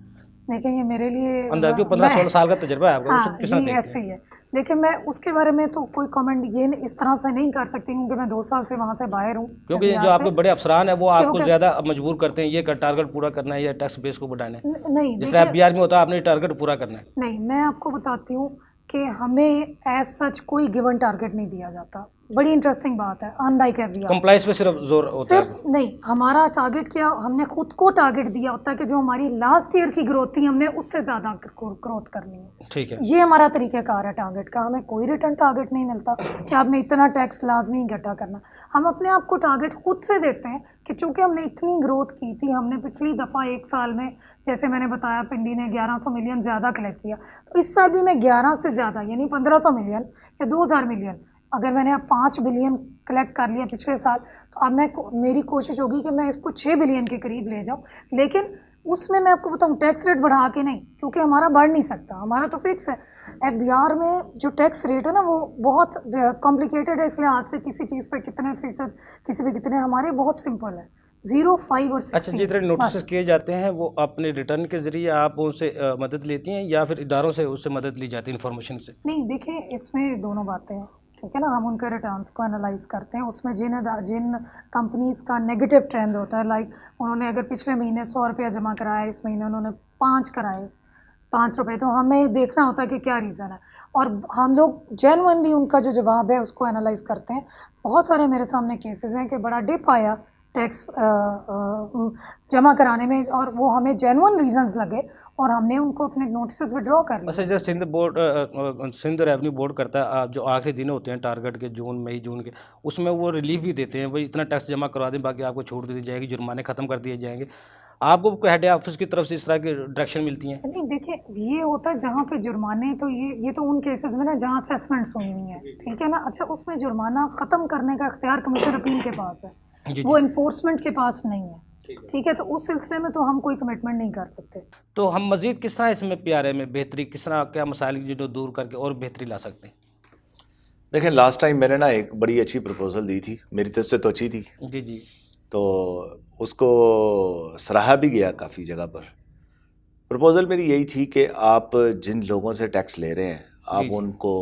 देखिए ये मेरे लिए अंदाज 15-16 साल का तजुर्बा है आपका, उसको हाँ किस तरह ये देखते ऐसे ही है। देखिए मैं उसके बारे में तो कोई कमेंट ये इस तरह से नहीं कर सकती क्योंकि मैं 2 साल से वहाँ से बाहर हूँ। क्योंकि जो बिहार आपके से। बड़े अफसरान है वो आपको कैसे- ज़्यादा मजबूर करते हैं, ये टारगेट पूरा करना है या टैक्स बेस को बढ़ाना है। नहीं जिस तरह FBR में होता है आपने टारगेट पूरा करना है। नहीं, मैं आपको बताती हूँ कि हमें एज सच कोई गिवन टारगेट नहीं दिया जाता। बड़ी इंटरेस्टिंग बात है, अनलाइक एवरीवन। कंप्लाइंस पे सिर्फ जोर होता है। सिर्फ नहीं, हमारा टारगेट क्या, हमने खुद को टारगेट दिया होता है कि जो हमारी लास्ट ईयर की ग्रोथ थी हमने उससे ज़्यादा ग्रोथ करनी है। ठीक है, ये हमारा तरीक़ाकार है टारगेट का। हमें कोई रिटर्न टारगेट नहीं मिलता कि आपने इतना टैक्स लाजमी इकट्ठा करना। हम अपने आप को टारगेट खुद से देते हैं कि चूँकि हमने इतनी ग्रोथ की थी, हमने पिछली दफ़ा 1 साल में जैसे मैंने बताया पिंडी ने 1100 मिलियन ज़्यादा कलेक्ट किया, तो इस साल भी मैं 11 से ज़्यादा यानी 1500 मिलियन या 2000 मिलियन, अगर मैंने अब 5 बिलियन कलेक्ट कर लिया पिछले साल, तो अब मेरी कोशिश होगी कि मैं इसको 6 बिलियन के करीब ले जाऊं। लेकिन उसमें मैं आपको बताऊं टैक्स रेट बढ़ा के नहीं, क्योंकि हमारा बढ़ नहीं सकता, हमारा तो फिक्स है। FBR में जो टैक्स रेट है ना वो बहुत कॉम्प्लिकेटेड है, इसलिए आज से किसी चीज़ पे कितने फीसद, किसी पे कितने, हमारे बहुत सिंपल है 0, 5 और 16। अच्छा, जितने नोटिस किए जाते हैं वो अपने रिटर्न के जरिए आप उनसे मदद लेती हैं या फिर इदारों से उससे मदद ली जाती है इन्फॉर्मेशन से? नहीं, देखिए इसमें दोनों बातें हैं, ठीक है ना। हम उनके रिटर्न्स को एनालाइज करते हैं, उसमें जिन कंपनीज़ का नेगेटिव ट्रेंड होता है, लाइक उन्होंने अगर पिछले महीने 100 रुपया जमा कराया, इस महीने उन्होंने 5 कराए, 5 रुपये, तो हमें देखना होता है कि क्या रीज़न है, और हम लोग जेन्युइनली उनका जो जवाब है उसको एनालाइज करते हैं। बहुत सारे मेरे सामने केसेस हैं कि बड़ा डिप आया टैक्स जमा कराने में और वो हमें जेन्युइन रीजंस लगे और हमने उनको अपने नोटिस विड्रॉ कर लिए। अच्छा, जैसे सिंध रेवेन्यू बोर्ड करता है, जो आखिरी दिन होते हैं टारगेट के, मई जून के, उसमें वो रिलीफ भी देते हैं, भाई इतना टैक्स जमा करवा दें, बाकी आपको छूट दी जाएगी, जुर्माने ख़त्म कर दिए जाएंगे। आपको हेड ऑफिस की तरफ से इस तरह की डायरेक्शन मिलती हैं? नहीं, देखिए ये होता है जहाँ पे जुर्माने, तो ये तो उन केसेस में ना जहाँ असेसमेंट्स हुई हुई हैं, ठीक है ना। अच्छा, उसमें जुर्माना ख़त्म करने का इख्तियार कमीशन अपील के पास है, वो इन्फोर्समेंट के पास नहीं है, ठीक है। तो उस सिलसिले में तो हम कोई कमिटमेंट नहीं कर सकते। तो हम मज़ीद किस तरह इसमें PRA में बेहतरी, किस तरह क्या मसाइल जो दूर करके और बेहतरी ला सकते हैं? देखें, लास्ट टाइम मैंने ना एक बड़ी अच्छी प्रपोजल दी थी, मेरी तरफ से तो अच्छी थी, जी जी, तो उसको सराहा भी गया काफ़ी जगह पर। प्रपोजल मेरी यही थी कि आप जिन लोगों से टैक्स ले रहे हैं आप उनको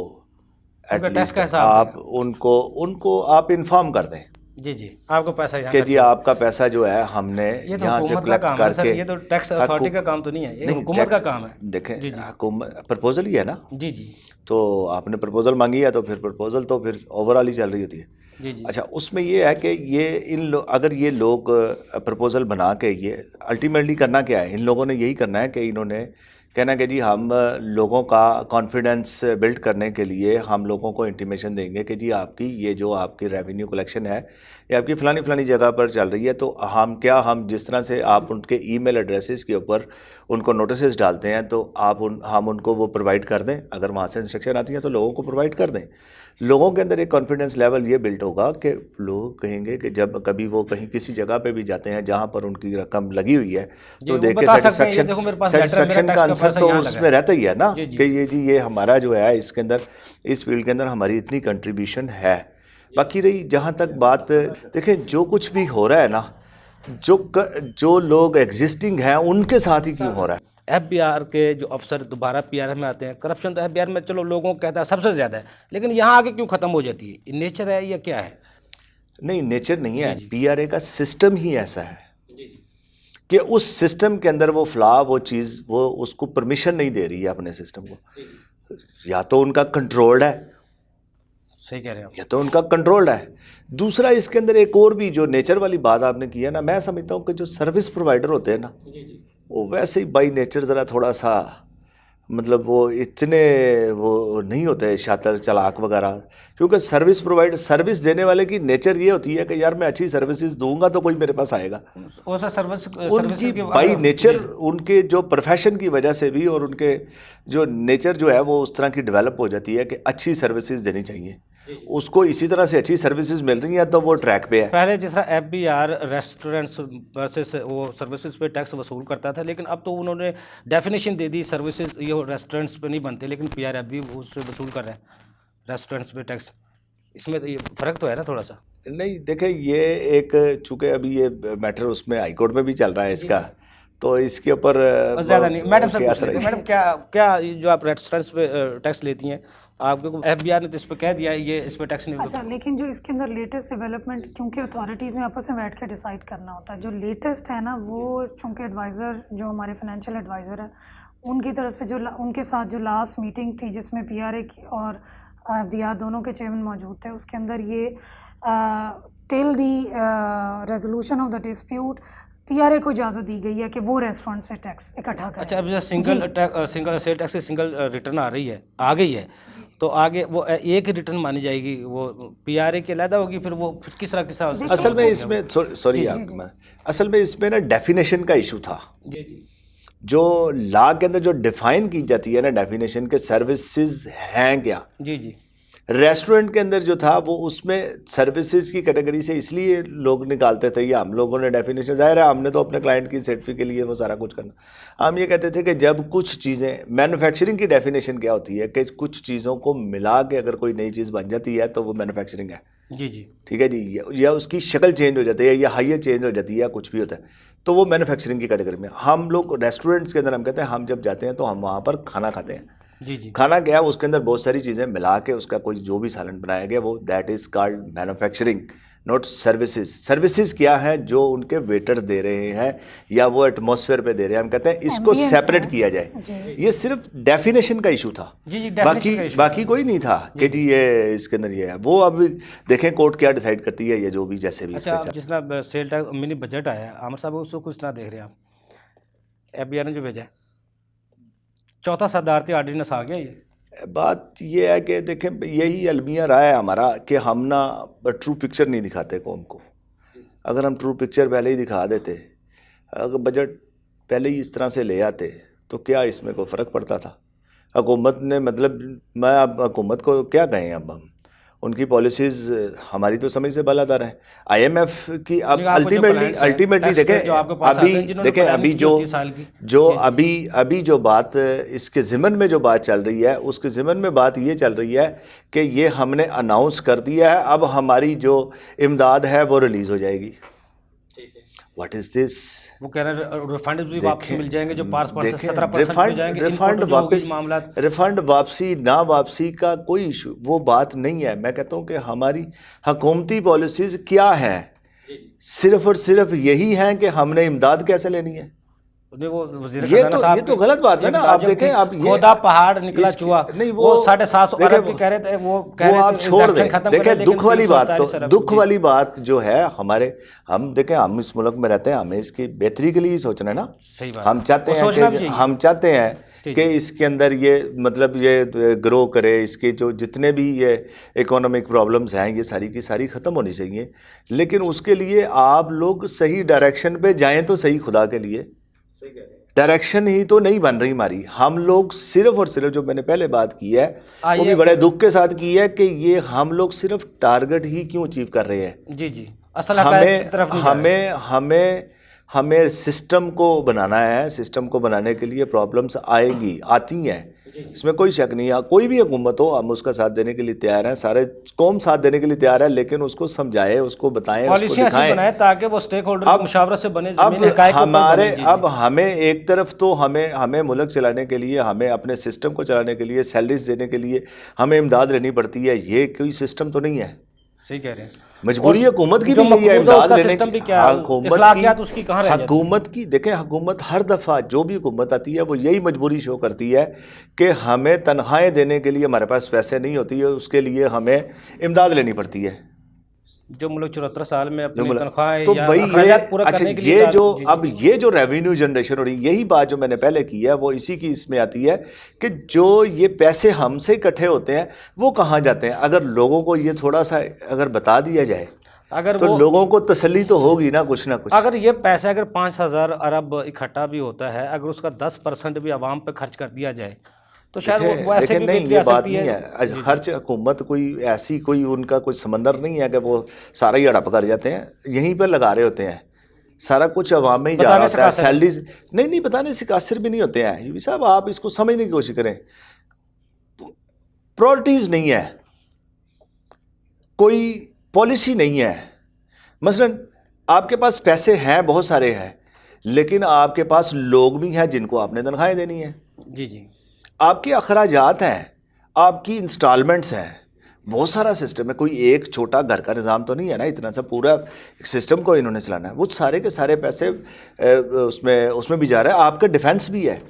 एटलीस्ट आप उनको आप इन्फॉर्म कर दें जी जी, आपको पैसा कि जी आपका पैसा जो है हमने यहाँ से कलेक्ट करके। ये तो टैक्स अथॉरिटी का काम तो नहीं है, ये हुकूमत का काम है। देखें, हुकूमत प्रपोजल ही है ना। जी जी, तो आपने प्रपोजल मांगी है तो फिर प्रपोजल तो फिर ओवरऑल ही चल रही होती है। जी जी, अच्छा, उसमें ये है कि ये अगर ये लोग प्रपोजल बना के, ये अल्टीमेटली करना क्या है, इन लोगों ने यही करना है कि इन्होंने कहना कि जी हम लोगों का कॉन्फिडेंस बिल्ड करने के लिए हम लोगों को इंटीमेशन देंगे कि जी आपकी ये जो आपकी रेवेन्यू कलेक्शन है ये आपकी फ़लानी जगह पर चल रही है, तो हम जिस तरह से आप उनके ईमेल एड्रेसेस के ऊपर उनको नोटिस डालते हैं तो हम उनको वो प्रोवाइड कर दें। अगर वहाँ से इंस्ट्रक्शन आती है तो लोगों को प्रोवाइड कर दें। लोगों के अंदर एक कॉन्फिडेंस लेवल ये बिल्ड होगा कि लोग कहेंगे कि जब कभी वो कहीं किसी जगह पे भी जाते हैं जहाँ पर उनकी रकम लगी हुई है तो देख के सेटिस्फेक्शन का आंसर तो उसमें रहता ही है ना कि ये हमारा जो है इसके अंदर, इस फील्ड के अंदर हमारी इतनी कंट्रीब्यूशन है। बाकी रही जहाँ तक बात, देखें जो कुछ भी हो रहा है ना, जो लोग एग्जिस्टिंग हैं उनके साथ ही क्यों हो रहा है। FBR के जो अफसर दोबारा PRA में आते हैं, करप्शन तो FBR में चलो लोगों को कहता है सबसे ज़्यादा है, लेकिन यहाँ आके क्यों ख़त्म हो जाती है? नेचर है या क्या है? नहीं, नेचर नहीं है, PRA का सिस्टम ही ऐसा है कि उस सिस्टम के अंदर वो फ्लॉ, वो चीज़, वो उसको परमिशन नहीं दे रही है अपने सिस्टम को। या तो उनका कंट्रोल्ड है, सही कह रहे हैं आप, या तो उनका कंट्रोल्ड है। दूसरा इसके अंदर एक और भी जो नेचर वाली बात आपने की है ना, मैं समझता हूँ कि जो सर्विस प्रोवाइडर होते हैं ना वो वैसे ही बाई नेचर ज़रा थोड़ा सा, मतलब वो इतने वो नहीं होते शातिर चालाक वगैरह, क्योंकि सर्विस देने वाले की नेचर ये होती है कि यार मैं अच्छी सर्विसेज दूंगा तो कोई मेरे पास आएगा। उनकी बाई नेचर, उनके जो प्रोफेशन की वजह से भी और उनके जो नेचर जो है वो उस तरह की डेवलप हो जाती है कि अच्छी सर्विसेज देनी चाहिए। उसको इसी तरह से अच्छी सर्विसेज मिल रही हैं तो वो ट्रैक पे है। पहले जिस तरह FBR रेस्टोरेंट्स वर्सेस वो सर्विसेज पे टैक्स वसूल करता था, लेकिन अब तो उन्होंने डेफिनेशन दे दी, सर्विसेज ये रेस्टोरेंट्स पे नहीं बनते, लेकिन PRA भी उससे वसूल कर रहे हैं रेस्टोरेंट्स पे टैक्स। इसमें तो ये फ़र्क तो है ना थोड़ा सा? नहीं, देखें, ये एक चूँकि अभी ये मैटर उसमें हाई कोर्ट में भी चल रहा है इसका, तो इसके ऊपर ज़्यादा नहीं। मैडम सर क्या पूछ असर लेते हैं। है? मैडम क्या क्या ये जो आप रेस्टोरेंट्स पे टैक्स लेती हैं, आपको FBI ने तो इस पर कह दिया है ये इस पर टैक्स नहीं अच्छा, लेकिन जो इसके अंदर लेटेस्ट डेवलपमेंट, क्योंकि अथॉरिटीज़ ने आपस में बैठ के डिसाइड करना होता है, जो लेटेस्ट है ना वो, चूँकि एडवाइज़र जो हमारे फाइनेंशियल एडवाइज़र हैं उनकी तरफ से जो उनके साथ जो लास्ट मीटिंग थी जिसमें PRA की और BR दोनों के चेयरमैन मौजूद थे, उसके अंदर ये till the resolution of the dispute PRA को इजाज़त दी गई है कि वो रेस्टोरेंट से टैक्स इकट्ठा करें। अच्छा, अब जो सिंगल सेल टैक्स से सिंगल रिटर्न आ गई है तो आगे वो एक ही रिटर्न मानी जाएगी, वो PRA के अलग होगी, फिर वो फिर किस तरह असल में इसमें सॉरी असल में इसमें ना डेफिनेशन का इशू था। जी जी जो लॉ के अंदर जो डिफाइन की जाती है ना डेफिनेशन के सर्विसेज हैं क्या, जी जी रेस्टोरेंट के अंदर जो था वो उसमें सर्विसेज की कैटेगरी से इसलिए लोग निकालते थे, या हम लोगों ने डेफिनेशन, जाहिर है हमने तो अपने क्लाइंट की सेफ्टी के लिए वो सारा कुछ करना। हम ये कहते थे कि जब कुछ चीज़ें, मैन्युफैक्चरिंग की डेफिनेशन क्या होती है कि कुछ चीज़ों को मिला के अगर कोई नई चीज़ बन जाती है तो वो मैन्युफैक्चरिंग है। जी जी ठीक है जी, या उसकी शक्ल चेंज हो जाती है या हाइयर चेंज हो जाती है या कुछ भी होता है तो वो मैन्युफैक्चरिंग की कैटेगरी में। हम लोग रेस्टोरेंट्स के अंदर हम कहते हैं हम जब जाते हैं तो हम वहाँ पर खाना खाते हैं। जी जी खाना क्या है, उसके अंदर बहुत सारी चीज़ें मिला के उसका कोई जो भी सालन बनाया गया वो that is called manufacturing, not services. Services क्या है, जो उनके वेटर्स दे रहे हैं या वो एटमॉस्फेयर पे दे रहे हैं, हम कहते हैं इसको सेपरेट किया जाए। ये सिर्फ डेफिनेशन का इशू था, जी जी, definition का issue बाकी कोई नहीं था कि जी ये इसके अंदर ये है। वो अब देखें कोर्ट क्या डिसाइड करती है, ये जो भी जैसे भी। अच्छा, जिस तरह सेल टैक्स मिनी बजट आया है, आमिर साहब उसको किस तरह देख रहे हैं आप? FBI ने जो भेजा है, चौथा सदारती ऑर्डिनेंस आ गया ये। बात ये है कि देखें यही अलमिया रहा है हमारा कि हम ना ट्रू पिक्चर नहीं दिखाते कौम को। अगर हम ट्रू पिक्चर पहले ही दिखा देते, अगर बजट पहले ही इस तरह से ले आते तो क्या इसमें कोई फ़र्क पड़ता था? हुकूमत ने, मतलब मैं अब हुकूमत को क्या कहें, अब हम उनकी पॉलिसीज़ हमारी तो समझ से बालातर है। IMF की अब अल्टीमेटली देखें अभी जो बात इसके ज़िमन में जो बात चल रही है, उसके ज़िमन में बात ये चल रही है कि ये हमने अनाउंस कर दिया है, अब हमारी जो इमदाद है वो रिलीज़ हो जाएगी। What is this? वो कह रहे हैं रिफंड भी वापस मिल जाएंगे, जो 5% 17% मिल जाएंगे। रिफंड वापस, रिफंड वापसी ना वापसी का कोई इशू, वो बात नहीं है। मैं कहता हूँ कि हमारी हुकूमती पॉलिसीज़ क्या हैं, सिर्फ और सिर्फ यही हैं कि हमने इमदाद कैसे लेनी है। ये तो गलत बात है ना। आप देखें, आप ये खोदा पहाड़ निकला चूहा, नहीं वो 750 अरब की कह रहे थे, वो कह रहे थे आप छोड़ दें। देखें दुख वाली बात, तो दुख वाली बात जो है हमारे, हम देखें हम इस मुल्क में रहते हैं, हमें इसकी बेहतरी के लिए ही सोचना है ना। सही बात। हम चाहते हैं कि इसके अंदर ये मतलब ये ग्रो करे, इसके जो जितने भी ये इकोनॉमिक प्रॉब्लम्स हैं ये सारी की सारी ख़त्म होनी चाहिए। लेकिन उसके लिए आप लोग सही डायरेक्शन पे जाएं तो सही, खुदा के लिए डायरेक्शन ही तो नहीं बन रही हमारी। हम लोग सिर्फ और सिर्फ, जो मैंने पहले बात की है वो भी बड़े दुख के साथ की है, कि ये हम लोग सिर्फ टारगेट ही क्यों अचीव कर रहे हैं। जी जी, असल हमें सिस्टम को बनाना है। सिस्टम को बनाने के लिए प्रॉब्लम्स आती हैं, इसमें कोई शक नहीं है। कोई भी हुकूमत हो, हम उसका साथ देने के लिए तैयार हैं, सारे कौम साथ देने के लिए तैयार है, लेकिन उसको समझाए, उसको बताएं, उसको दिखाएं, ताकि वो स्टेक होल्डर की मुशावरत से बने। अब हमें एक तरफ तो हमें मुल्क चलाने के लिए, हमें अपने सिस्टम को चलाने के लिए, सैलरीज देने के लिए हमें इमदाद लेनी पड़ती है। ये कोई सिस्टम तो नहीं है। सही कह रहे हैं, मजबूरी हुकूमत की भी यही है इमदाद लेने की। हुकूमत की देखें, हुकूमत हर दफ़ा जो भी हुकूमत आती है वो यही मजबूरी शो करती है कि हमें तनख्वाहें देने के लिए हमारे पास पैसे नहीं होती है, उसके लिए हमें इमदाद लेनी पड़ती है। जो मुल्क 74 साल में अपनी तनख्वाहें तो भाई ये जो रेवेन्यू जनरेशन हो रही, यही बात जो मैंने पहले की है वो इसी की इसमें आती है कि जो ये पैसे हमसे इकट्ठे होते हैं वो कहाँ जाते हैं। अगर लोगों को ये थोड़ा सा अगर बता दिया जाए अगर तो लोगों को तसल्ली तो होगी ना कुछ ना कुछ। अगर ये पैसा अगर 5000 अरब इकट्ठा भी होता है, अगर उसका 10% भी आवाम पे खर्च कर दिया जाए तो शायद वो ऐसे भी नहीं, ये बात नहीं है। खर्च हुकूमत कोई ऐसी कोई उनका कोई समंदर नहीं है कि वो सारा ही हड़प कर जाते हैं, यहीं पर लगा रहे होते हैं। सारा कुछ अवाम में ही जा रहा होता है। सैलरीज नहीं बताने से कासिर भी नहीं होते हैं। ये साहब आप इसको समझने की कोशिश करें, प्रायोरिटीज़ नहीं है, कोई पॉलिसी नहीं है। मसलन आपके पास पैसे हैं, बहुत सारे हैं, लेकिन आपके पास लोग भी हैं जिनको आपने तनख्वाहें देनी है, जी जी, आपके अखराजात हैं, आपकी इंस्टॉलमेंट्स हैं, बहुत सारा सिस्टम है। कोई एक छोटा घर का निज़ाम तो नहीं है ना, इतना सा पूरा सिस्टम को इन्होंने चलाना है। वो सारे के सारे पैसे उसमें भी जा रहा है। आपका डिफेंस भी है,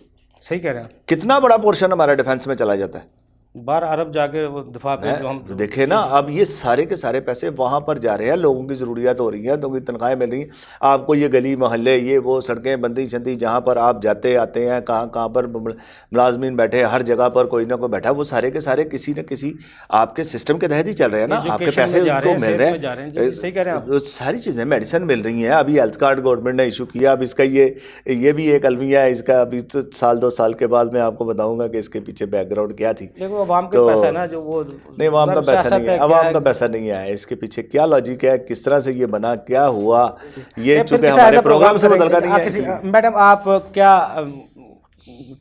सही कह रहे हैं आप। कितना बड़ा पोर्शन हमारा डिफेंस में चला जाता है। 12 अरब जाके वो दिफा पे जो हम देखे ना, अब ये सारे के सारे पैसे वहाँ पर जा रहे हैं, लोगों की ज़रूरियात हो रही हैं, लोगों की तनख्वाहें मिल रही हैं। आपको ये गली मोहल्ले, ये वो सड़कें बंदी शंदी, जहाँ पर आप जाते आते हैं, कहाँ कहाँ पर मुलाजमीन बैठे, हर जगह पर कोई ना कोई बैठा, वो सारे के सारे किसी न किसी आपके सिस्टम के तहत ही चल रहे हैं ना। आपके पैसे उनको मिल रहे हैं, सही कह रहे हैं आप। सारी चीज़ें, मेडिसिन मिल रही हैं। अभी हेल्थ कार्ड गवर्नमेंट ने इशू किया, अब इसका ये भी एक अलमिया है इसका। अभी तो साल 2 साल के बाद मैं आपको बताऊँगा कि इसके पीछे बैकग्राउंड क्या थी। देखो अवाम के पैसा है ना, जो वो नहीं, अवाम का पैसा नहीं है, अवाम का पैसा नहीं है। इसके पीछे क्या लॉजिक है, किस तरह से ये बना, क्या हुआ, ये चूंकि हमारे प्रोग्राम से मुतल्लिक़ नहीं है। मैडम आप क्या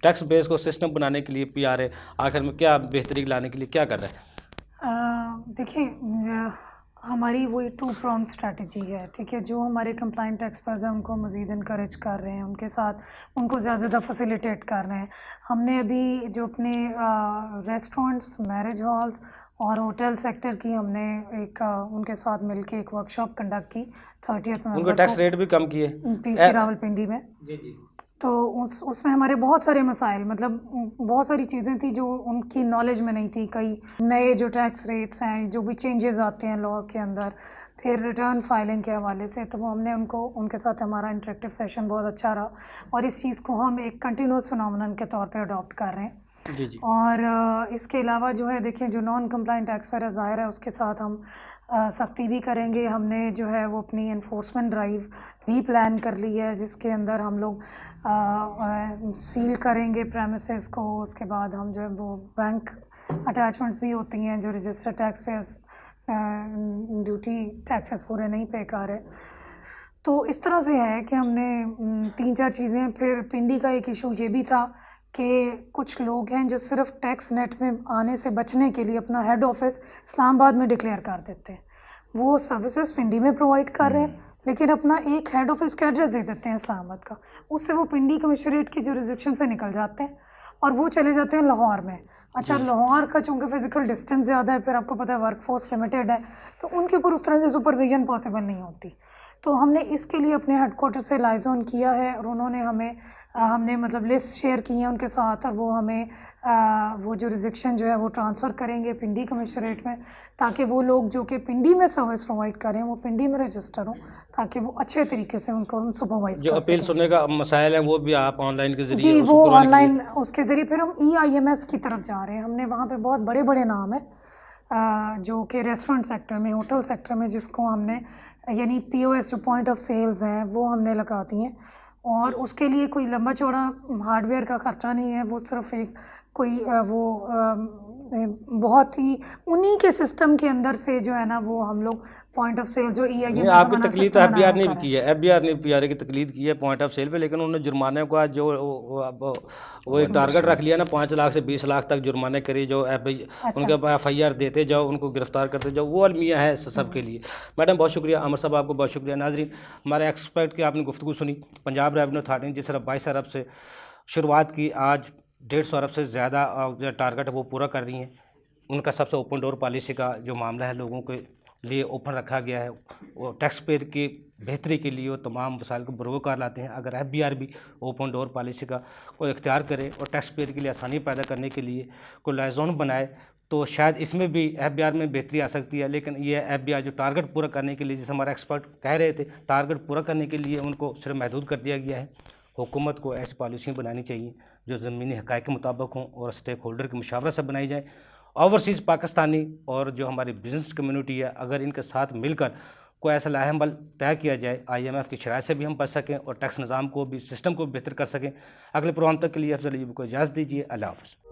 टैक्स बेस को सिस्टम बनाने के लिए पीआरए आखिर में क्या बेहतरी लाने के लिए क्या कर रहे हैं? देखिए हमारी वही 2 pronged स्ट्रैटेजी है, ठीक है। जो हमारे कंप्लाइंट एक्सपर्ट्स हैं उनको मज़ीद इनकरेज कर रहे हैं, उनके साथ उनको ज़्यादा फैसिलिटेट कर रहे हैं। हमने अभी जो अपने रेस्टोरेंट्स, मैरिज हॉल्स और होटल सेक्टर की हमने एक उनके साथ मिलके एक वर्कशॉप कंडक्ट की 30 उनको नवंबर टैक्स रेट भी कम किए पीसी रावलपिंडी में। जी जी। तो उसमें हमारे बहुत सारे मसाइल, मतलब बहुत सारी चीज़ें थी जो उनकी नॉलेज में नहीं थी। कई नए जो टैक्स रेट्स हैं, जो भी चेंजेस आते हैं लॉ के अंदर, फिर रिटर्न फाइलिंग के हवाले से, तो वो हमने उनके साथ हमारा इंटरेक्टिव सेशन बहुत अच्छा रहा और इस चीज़ को हम एक कंटिन्यूस फिनोमेनन के तौर पे अडॉप्ट कर रहे हैं। जी जी। और इसके अलावा जो है देखें, जो नॉन कंप्लाइंट टैक्स पेयर ज़ाहिर है उसके साथ हम सख्ती भी करेंगे। हमने जो है वो अपनी इन्फोर्समेंट ड्राइव भी प्लान कर ली है, जिसके अंदर हम लोग सील करेंगे प्रेमिसेस को। उसके बाद हम जो है वो बैंक अटैचमेंट्स भी होती हैं जो registered tax payers duty taxes पूरे नहीं पे कर रहे। तो इस तरह से है कि हमने 3-4 चीज़ें। फिर पिंडी का एक इशू ये भी था कि कुछ लोग हैं जो सिर्फ टैक्स नेट में आने से बचने के लिए अपना हेड ऑफिस इस्लामाबाद में डिक्लेयर कर देते हैं। वो सर्विसेज पिंडी में प्रोवाइड कर रहे हैं, लेकिन अपना एक हेड ऑफिस का एड्रेस दे देते हैं इस्लामाबाद का। उससे वो पिंडी कमिश्नरेट की जुरिसडिक्शन से निकल जाते हैं और वो चले जाते हैं लाहौर में। अच्छा, लाहौर का चूँकि फ़िज़िकल डिस्टेंस ज़्यादा है, फिर आपको पता है वर्कफोर्स लिमिटेड है, तो उनके ऊपर उस तरह से सुपरविजन पॉसिबल नहीं होती। तो हमने इसके लिए अपने हेडक्वार्टर से लाइजॉन किया है और उन्होंने हमने मतलब लिस्ट शेयर की है उनके साथ, और वो हमें वो जुरिसडिक्शन जो है वो ट्रांसफ़र करेंगे पिंडी कमिश्नरेट में, ताकि वो लोग जो कि पिंडी में सर्विस प्रोवाइड करें वो पिंडी में रजिस्टर हों, ताकि वो अच्छे तरीके से उनको हम सुपरवाइज जो अपील सुनने का मसाइल है वो भी आप ऑनलाइन के जरिए जी, वो ऑनलाइन उसके ज़रिए। फिर हम EIMS की तरफ जा रहे हैं। हमने वहाँ पे बहुत बड़े बड़े नाम हैं जो कि रेस्टोरेंट सेक्टर में, होटल सेक्टर में, जिसको हमने यानी POS जो पॉइंट ऑफ सेल्स हैं वो हमने लगा दी हैं। और उसके लिए कोई लंबा चौड़ा हार्डवेयर का खर्चा नहीं है, वो सिर्फ एक कोई बहुत ही उन्हीं के सिस्टम के अंदर से जो है ना वो हम लोग पॉइंट ऑफ सेल जो EIMS आपकी तकलीद तो FBR ने भी की है, FBR ने PRA की तकलीद की है पॉइंट ऑफ सेल पे, लेकिन उन्होंने जुर्माने को जो वो एक टारगेट रख लिया ना 5 लाख से 20 लाख तक जुर्माने करी जो उनके FIR देते जाओ, उनको गिरफ्तार करते जाओ, वो अलमिया है सबके लिए। मैडम बहुत शुक्रिया, अमर साहब आपको बहुत शुक्रिया। नाजरीन, हमारे एक्सपर्ट की आपने गुफ्तगू सुनी। पंजाब रेवेन्यू अथॉरिटी ने जिस तरह 22 अरब से शुरुआत की, आज 150 अरब से ज़्यादा जो टारगेट है वो पूरा कर रही हैं। उनका सबसे ओपन डोर पॉलिसी का जो मामला है लोगों के लिए ओपन रखा गया है, वो टैक्स पेयर की बेहतरी के लिए वो तमाम वसाइल को बरोकार लाते हैं। अगर FBR भी ओपन डोर पॉलिसी का कोई इख्तियार करे और टैक्स पेयर के लिए आसानी पैदा करने के लिए कोई लाइजोन बनाए, तो शायद इसमें भी FBR में बेहतरी आ सकती है। लेकिन ये FBR जो टारगेट पूरा करने के लिए, जैसे हमारे एक्सपर्ट कह रहे थे, टारगेट पूरा करने के लिए उनको सिर्फ महदूद कर दिया गया है। हुकूमत को ऐसी पॉलिसी बनानी चाहिए जो ज़मीनी हक़ाइक़ के मुताबिक हों और स्टेक होल्डर की मुशावरत से बनाई जाए। ओवरसीज़ पाकिस्तानी और जो हमारी बिज़नेस कम्युनिटी है, अगर इनके साथ मिलकर कोई ऐसा लाहेमल तय किया जाए, IMF की शराइत से भी हम बच सकें और टैक्स निज़ाम को भी, सिस्टम को भी बेहतर कर सकें। अगले प्रोग्राम तक के लिए अफजल अय्यूब को इजाज़त दीजिए। अल्लाह हाफ़िज़।